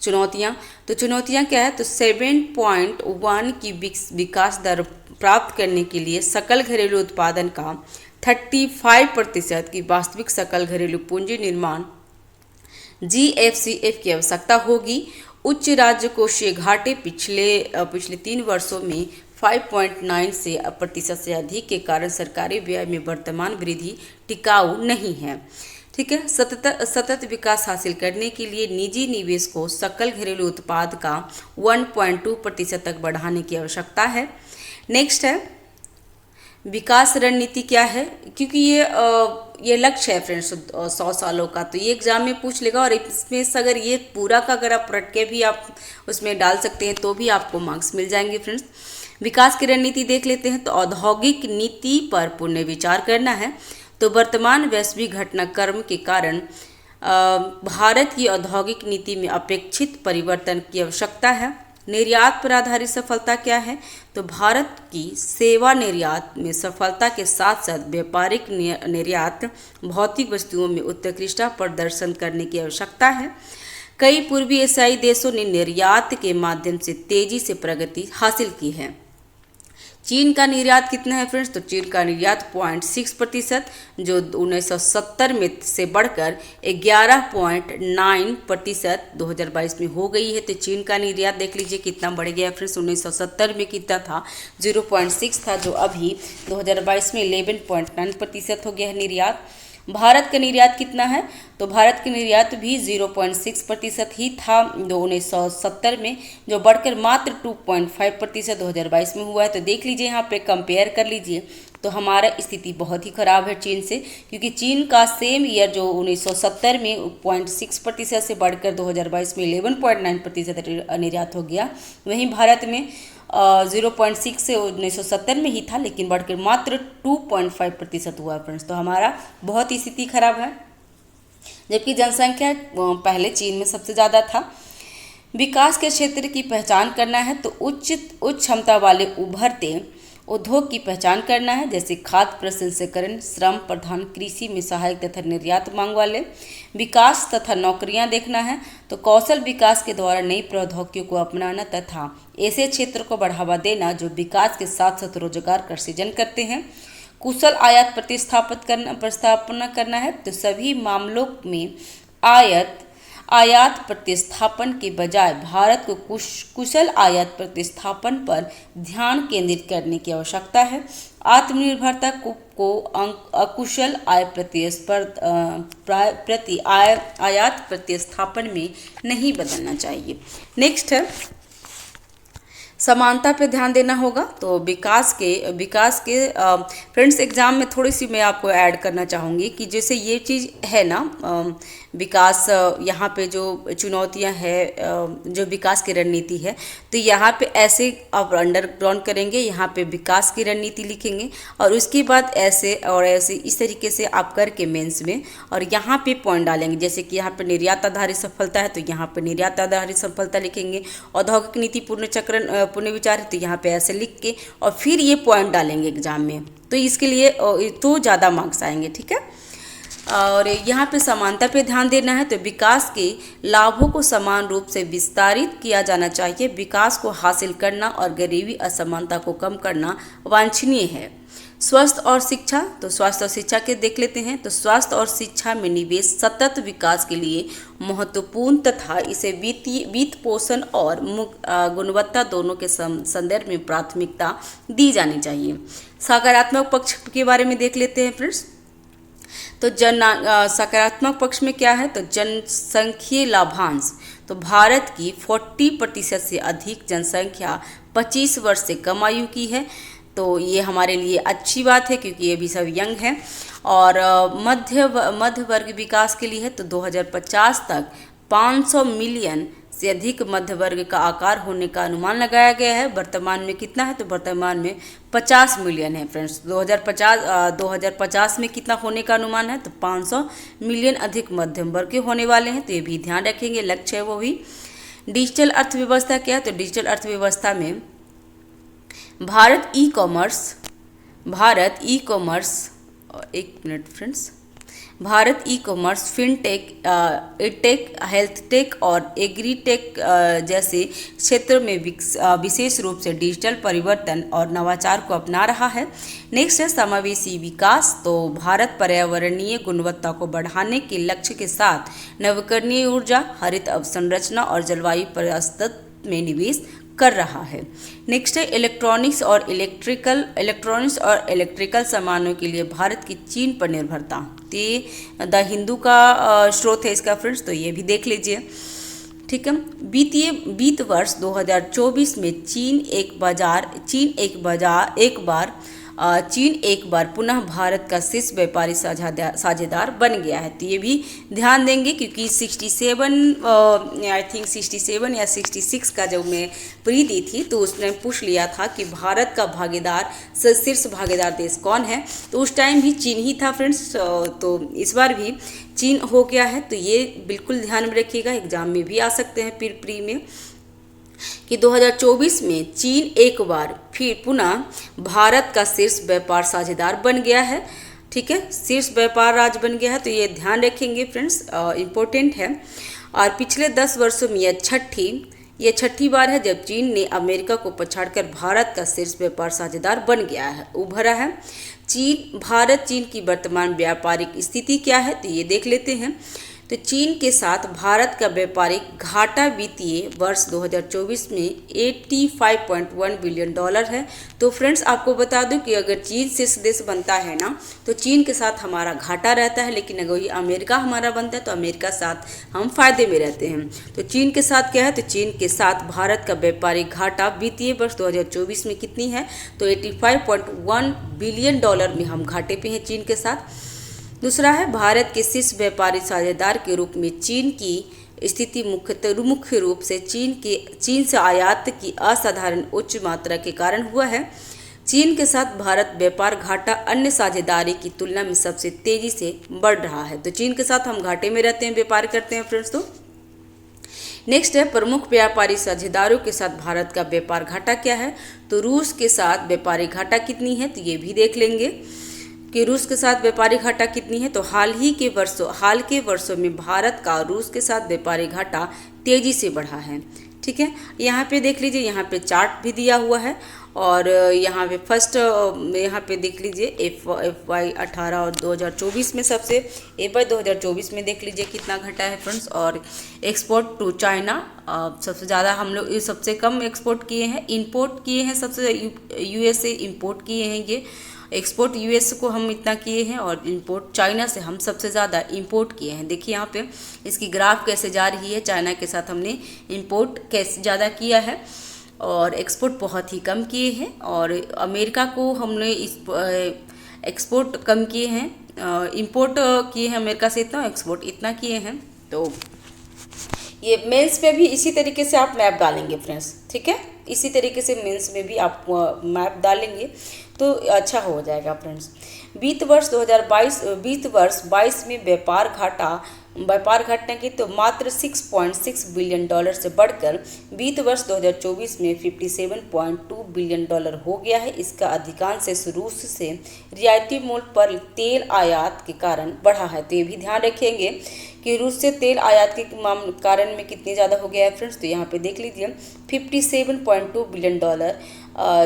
चुनौतियां। तो चुनौतियां क्या है, तो 7.1 की विकास दर प्राप्त करने के लिए सकल घरेलू उत्पादन का 35% की वास्तविक सकल घरेलू पूंजी निर्माण GFCF की आवश्यकता होगी। उच्च राजकोषीय घाटे पिछले 3 वर्षों में 5.9% से अधिक के कारण सरकारी व्यय में वर्तमान वृद्धि टिकाऊ नहीं है। ठीक है, सतत विकास हासिल करने के लिए निजी निवेश को सकल घरेलू उत्पाद का 1.2% तक बढ़ाने की आवश्यकता है। नेक्स्ट है विकास रणनीति क्या है, क्योंकि ये लक्ष्य है फ्रेंड्स 100 सालों का, तो ये एग्जाम में पूछ लेगा। और इसमें से अगर ये पूरा का अगर आप रट के भी आप उसमें डाल सकते हैं तो भी आपको मार्क्स मिल जाएंगे फ्रेंड्स। विकास की रणनीति देख लेते हैं। तो औद्योगिक नीति पर पुनर्विचार करना है। तो वर्तमान वैश्विक घटनाक्रम के कारण भारत की औद्योगिक नीति में अपेक्षित परिवर्तन की आवश्यकता है। निर्यात पर आधारित सफलता क्या है, तो भारत की सेवा निर्यात में सफलता के साथ साथ व्यापारिक निर्यात भौतिक वस्तुओं में उत्कृष्टता प्रदर्शन करने की आवश्यकता है। कई पूर्वी एशियाई देशों ने निर्यात के माध्यम से तेजी से प्रगति हासिल की है। चीन का निर्यात कितना है फ्रेंड्स, तो चीन का निर्यात 0.6% जो 1970 में से बढ़कर 11.9% 2022 में हो गई है। तो चीन का निर्यात देख लीजिए कितना बढ़ गया फ्रेंड्स, 1970 में कितना था 0.6 था, जो अभी 2022 में 11.9% हो गया है निर्यात। भारत का निर्यात कितना है, तो भारत का निर्यात भी 0.6% ही था 1970 में, जो बढ़कर मात्र 2.5% 2022 में हुआ है। तो देख लीजिए यहाँ पे कंपेयर कर लीजिए, तो हमारा स्थिति बहुत ही खराब है चीन से, क्योंकि चीन का सेम ईयर जो 1970 में 0.6% से बढ़कर 2022 में 11.9% निर्यात हो गया, वहीं भारत में 0.6 से 1970 में ही था, लेकिन बढ़कर मात्र 2.5% हुआ फ्रेंड्स। तो हमारा बहुत ही स्थिति खराब है, जबकि जनसंख्या पहले चीन में सबसे ज़्यादा था। विकास के क्षेत्र की पहचान करना है तो उच्च क्षमता वाले उभरते उद्योग की पहचान करना है, जैसे खाद्य प्रसंस्करण, श्रम प्रधान कृषि में सहायक तथा निर्यात मांग वाले। विकास तथा नौकरियां देखना है तो कौशल विकास के द्वारा नई प्रौद्योगिकियों को अपनाना तथा ऐसे क्षेत्र को बढ़ावा देना जो विकास के साथ साथ रोजगार का सृजन करते हैं। कुशल आयात प्रस्तापना करना है तो सभी मामलों में आयात प्रतिस्थापन के बजाय भारत को कुशल आयात प्रतिस्थापन पर ध्यान केंद्रित करने की आवश्यकता है। आत्मनिर्भरता को अकुशल आयात प्रतिस्थापन में नहीं बदलना चाहिए। नेक्स्ट है समानता पे ध्यान देना होगा। तो विकास के फ्रेंड्स एग्जाम में थोड़ी सी मैं आपको ऐड करना चाहूँगी कि जैसे ये चीज़ है ना, विकास यहाँ पे जो चुनौतियाँ है, जो विकास की रणनीति है, तो यहाँ पे ऐसे आप अंडरग्राउंड करेंगे, यहाँ पे विकास की रणनीति लिखेंगे और उसके बाद ऐसे और ऐसे इस तरीके से आप करके मेंस में और यहाँ पे पॉइंट डालेंगे। जैसे कि यहाँ पे निर्यात आधारित सफलता है तो यहाँ पे निर्यात आधारित सफलता लिखेंगे। औद्योगिक नीति पुनः विचार है तो यहाँ पे ऐसे लिख के और फिर ये पॉइंट डालेंगे एग्जाम में, तो इसके लिए तो ज़्यादा मार्क्स आएंगे। ठीक है, और यहाँ पे समानता पे ध्यान देना है तो विकास के लाभों को समान रूप से विस्तारित किया जाना चाहिए। विकास को हासिल करना और गरीबी असमानता को कम करना वांछनीय है। स्वास्थ्य और शिक्षा, तो स्वास्थ्य और शिक्षा के देख लेते हैं। तो स्वास्थ्य और शिक्षा में निवेश सतत विकास के लिए महत्वपूर्ण तथा इसे वित्त पोषण और गुणवत्ता दोनों के संदर्भ में प्राथमिकता दी जानी चाहिए। सकारात्मक पक्ष के बारे में देख लेते हैं फ्रेंड्स। तो सकारात्मक पक्ष में क्या है, तो जनसंख्यीय लाभांश। तो भारत की 40% से अधिक जनसंख्या 25 वर्ष से कम आयु की है, तो ये हमारे लिए अच्छी बात है क्योंकि ये भी सब यंग हैं। और मध्य वर्ग विकास के लिए है तो 2050 तक 500 मिलियन से अधिक मध्य वर्ग का आकार होने का अनुमान लगाया गया है। वर्तमान में कितना है, तो वर्तमान में 50 मिलियन है फ्रेंड्स। 2050 में कितना होने का अनुमान है, तो 500 मिलियन अधिक मध्यम वर्ग के होने वाले हैं, तो ये भी ध्यान रखेंगे, लक्ष्य है वो भी। डिजिटल अर्थव्यवस्था क्या है, तो डिजिटल अर्थव्यवस्था में भारत ई कॉमर्स, एक minute friends, Bharat e-commerce, fintech, edtech, health tech और एग्रीटेक जैसे क्षेत्रों में विशेष रूप से डिजिटल परिवर्तन और नवाचार को अपना रहा है। नेक्स्ट है समावेशी विकास। तो भारत पर्यावरणीय गुणवत्ता को बढ़ाने के लक्ष्य के साथ नवीकरणीय ऊर्जा, हरित अवसंरचना और जलवायु परिस्थिति में निवेश कर रहा है। नेक्स्ट है इलेक्ट्रॉनिक्स और इलेक्ट्रिकल सामानों के लिए भारत की चीन पर निर्भरता। तो द हिंदू का स्रोत है इसका फ्रेंड्स, तो ये भी देख लीजिए। ठीक है, बीत वर्ष 2024 में चीन एक बार पुनः भारत का शीर्ष व्यापारी साझेदार बन गया है। तो ये भी ध्यान देंगे क्योंकि 67 या 66 का जब मैं प्री दी थी तो उसने पूछ लिया था कि भारत का शीर्ष भागीदार देश कौन है, तो उस टाइम भी चीन ही था फ्रेंड्स। तो इस बार भी चीन हो गया है, तो ये बिल्कुल ध्यान में रखिएगा, एग्जाम में भी आ सकते हैं प्री में कि 2024 में चीन एक बार फिर पुनः भारत का शीर्ष व्यापार साझेदार बन गया है। ठीक है, शीर्ष व्यापार राज्य बन गया है, तो ये ध्यान रखेंगे फ्रेंड्स, इम्पोर्टेंट है। और पिछले 10 वर्षों में यह छठी बार है जब चीन ने अमेरिका को पछाड़कर भारत का शीर्ष व्यापार साझेदार बन गया है, उभरा है। भारत चीन की वर्तमान व्यापारिक स्थिति क्या है, तो ये देख लेते हैं। तो चीन के साथ भारत का व्यापारिक घाटा वित्तीय वर्ष 2024 में 85.1 बिलियन डॉलर है। तो फ्रेंड्स आपको बता दूं कि अगर चीन शीर्ष देश बनता है ना तो चीन के साथ हमारा घाटा रहता है, लेकिन अगर ये अमेरिका हमारा बनता है तो अमेरिका साथ हम फायदे में रहते हैं। तो चीन के साथ क्या है, तो चीन के साथ भारत का व्यापारिक घाटा वित्तीय वर्ष 2024 में कितनी है, तो 85.1 बिलियन डॉलर में हम घाटे पे हैं चीन के साथ। दूसरा है भारत के शीर्ष व्यापारी साझेदार के रूप में चीन की स्थिति मुख्य रूप से चीन से आयात की असाधारण उच्च मात्रा के कारण हुआ है। चीन के साथ भारत व्यापार घाटा अन्य साझेदारी की तुलना में सबसे तेजी से बढ़ रहा है। तो चीन के साथ हम घाटे में रहते हैं, व्यापार करते हैं फ्रेंड्स। तो नेक्स्ट है प्रमुख व्यापारी साझेदारों के साथ भारत का व्यापार घाटा क्या है, तो रूस के साथ व्यापारिक घाटा कितनी है, तो ये भी देख लेंगे कि रूस के साथ व्यापारिक घाटा कितनी है। तो हाल के वर्षों में भारत का रूस के साथ व्यापारिक घाटा तेजी से बढ़ा है। ठीक है, यहाँ पे देख लीजिए, यहाँ पे चार्ट भी दिया हुआ है और यहाँ पे फर्स्ट यहाँ पे देख लीजिए FY 18 और 2024 में सबसे FY 2024 में देख लीजिए कितना घटा है फ्रेंड्स। और एक्सपोर्ट टू चाइना सबसे ज़्यादा हम लोग सबसे कम एक्सपोर्ट किए हैं, इंपोर्ट किए हैं सबसे US से इंपोर्ट किए हैं। ये एक्सपोर्ट US को हम इतना किए हैं और इंपोर्ट चाइना से हम सबसे ज़्यादा इंपोर्ट किए हैं। देखिए यहाँ पे इसकी ग्राफ कैसे जा रही है, चाइना के साथ हमने इंपोर्ट कैसे ज़्यादा किया है और एक्सपोर्ट बहुत ही कम किए हैं। और अमेरिका को हमने इस एक्सपोर्ट कम किए हैं, इंपोर्ट किए हैं अमेरिका से इतना, एक्सपोर्ट इतना किए हैं। तो ये मेंस में भी इसी तरीके से आप मैप डालेंगे फ्रेंड्स, ठीक है, इसी तरीके से मेंस में भी आप मैप डालेंगे तो अच्छा हो जाएगा फ्रेंड्स। वित्त वर्ष 22 में व्यापार घटने की तो मात्र 6.6 बिलियन डॉलर से बढ़कर वित्त वर्ष 2024 में 57.2 बिलियन डॉलर हो गया है। इसका अधिकांश रूस से रियायती मूल्य पर तेल आयात के कारण बढ़ा है। तो ये भी ध्यान रखेंगे कि रूस से तेल आयात के कारण में कितनी ज़्यादा हो गया है फ्रेंड्स। तो यहाँ पे देख लीजिए 57.2 बिलियन डॉलर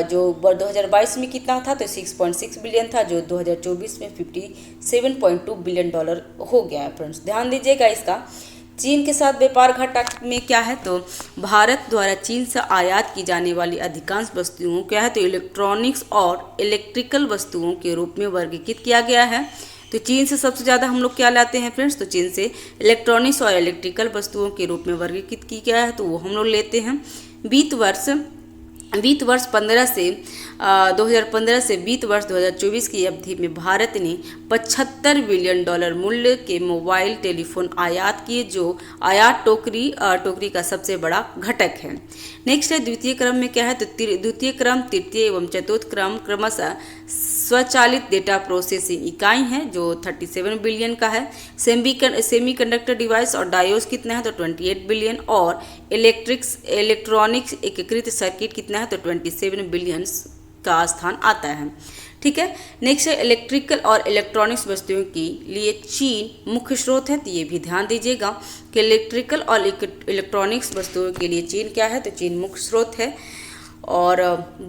जो 2022 में कितना था, तो 6.6 बिलियन था, जो 2024 में 57.2 बिलियन डॉलर हो गया है फ्रेंड्स। ध्यान दीजिएगा इसका। चीन के साथ व्यापार घाटा में क्या है, तो भारत द्वारा चीन से आयात की जाने वाली अधिकांश वस्तुओं क्या है, तो इलेक्ट्रॉनिक्स और इलेक्ट्रिकल वस्तुओं के रूप में वर्गीकृत किया गया है। तो चीन से सबसे ज़्यादा हम लोग क्या लाते हैं फ्रेंड्स, तो चीन से इलेक्ट्रॉनिक्स और इलेक्ट्रिकल वस्तुओं के रूप में वर्गीकृत किया गया है, तो वो हम लोग लेते हैं। वित्त वर्ष 2015 से वित्त वर्ष 2024 की अवधि में भारत ने 75 बिलियन डॉलर मूल्य के मोबाइल टेलीफोन आयात किए, जो आयात टोकरी का सबसे बड़ा घटक है। नेक्स्ट है द्वितीय क्रम में क्या है, तो द्वितीय क्रम, तृतीय एवं चतुर्थ क्रम क्रमशः स्वचालित डेटा प्रोसेसिंग इकाई है जो 37 बिलियन का है। सेमीकंडक्टर डिवाइस और डायोस कितना है, तो 28 बिलियन। और इलेक्ट्रॉनिक्स एकीकृत सर्किट कितना है, तो 27 बिलियन का स्थान आता है। ठीक है, नेक्स्ट है इलेक्ट्रिकल और इलेक्ट्रॉनिक्स वस्तुओं के लिए चीन मुख्य स्रोत है। तो ये भी ध्यान दीजिएगा कि इलेक्ट्रिकल और इलेक्ट्रॉनिक्स वस्तुओं के लिए चीन क्या है, तो चीन मुख्य स्रोत है। और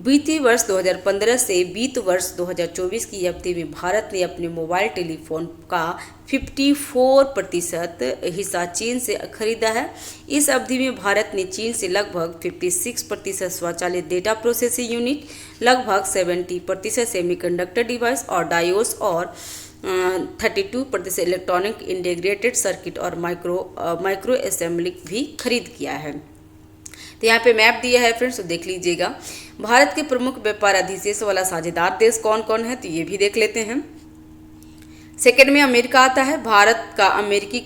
वित्तीय वर्ष 2015 से वित्त वर्ष 2024 की अवधि में भारत ने अपने मोबाइल टेलीफोन का 54% हिस्सा चीन से खरीदा है। इस अवधि में भारत ने चीन से लगभग 56% स्वचालित डेटा प्रोसेसिंग यूनिट, लगभग 70% सेमीकंडक्टर डिवाइस और डायोस और 32% इलेक्ट्रॉनिक इंटीग्रेटेड सर्किट और माइक्रो असेंबली भी खरीद किया है। तो यहाँ पे मैप दिया है फ्रेंड्स, तो देख लीजिएगा। भारत के प्रमुख व्यापार अधिशेष वाला साझेदार देश कौन कौन है, तो ये भी देख लेते हैं। सेकंड में अमेरिका आता है। भारत का अमेरिकी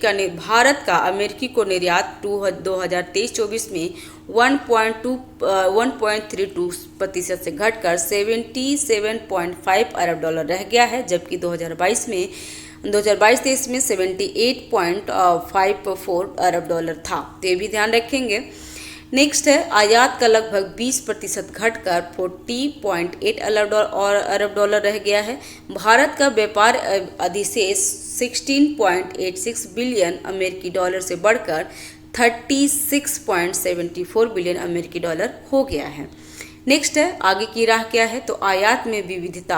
को निर्यात 2023-24 में 1.32% से घटकर 77.5 अरब डॉलर रह गया है, जबकि 2022-23 में 78.54 अरब डॉलर था। तो ये भी ध्यान रखेंगे। नेक्स्ट है आयात का लगभग 20% घटकर 40.8 अरब डॉलर रह गया है। भारत का व्यापार अधिशेष 16.86 बिलियन अमेरिकी डॉलर से बढ़कर 36.74 बिलियन अमेरिकी डॉलर हो गया है। नेक्स्ट है आगे की राह क्या है, तो आयात में विविधता।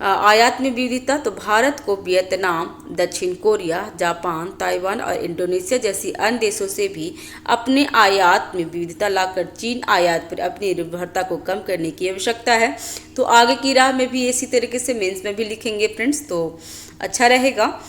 आयात में विविधता, तो भारत को वियतनाम, दक्षिण कोरिया, जापान, ताइवान और इंडोनेशिया जैसी अन्य देशों से भी अपने आयात में विविधता लाकर चीन आयात पर अपनी निर्भरता को कम करने की आवश्यकता है। तो आगे की राह में भी इसी तरीके से मेंस में भी लिखेंगे फ्रेंड्स, तो अच्छा रहेगा।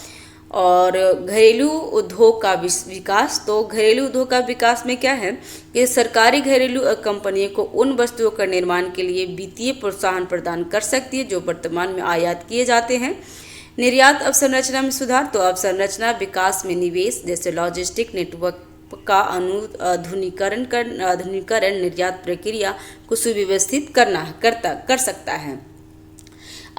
और घरेलू उद्योग का विकास, तो घरेलू उद्योग का विकास में क्या है कि सरकारी घरेलू कंपनियों को उन वस्तुओं का निर्माण के लिए वित्तीय प्रोत्साहन प्रदान कर सकती है जो वर्तमान में आयात किए जाते हैं। निर्यात अवसंरचना में सुधार, तो अवसंरचना विकास में निवेश, जैसे लॉजिस्टिक नेटवर्क का आधुनिकीकरण निर्यात प्रक्रिया को सुव्यवस्थित कर सकता है।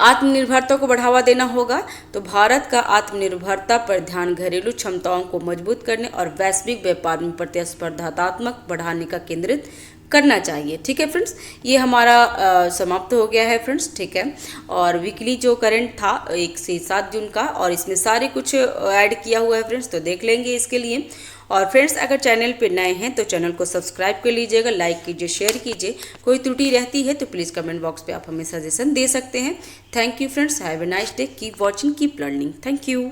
आत्मनिर्भरता को बढ़ावा देना होगा, तो भारत का आत्मनिर्भरता पर ध्यान घरेलू क्षमताओं को मजबूत करने और वैश्विक व्यापार में प्रतिस्पर्धात्मक बढ़ाने का केंद्रित करना चाहिए। ठीक है फ्रेंड्स, ये हमारा समाप्त हो गया है फ्रेंड्स। ठीक है, और वीकली जो करंट था 1 से 7 जून का, और इसमें सारे कुछ ऐड किया हुआ है फ्रेंड्स, तो देख लेंगे इसके लिए। और फ्रेंड्स अगर चैनल पे नए हैं तो चैनल को सब्सक्राइब कर लीजिएगा, लाइक कीजिए, शेयर कीजिए। कोई त्रुटि रहती है तो प्लीज़ कमेंट बॉक्स पे आप हमें सजेशन दे सकते हैं। Thank you friends, have a nice day, keep watching, keep learning, thank you.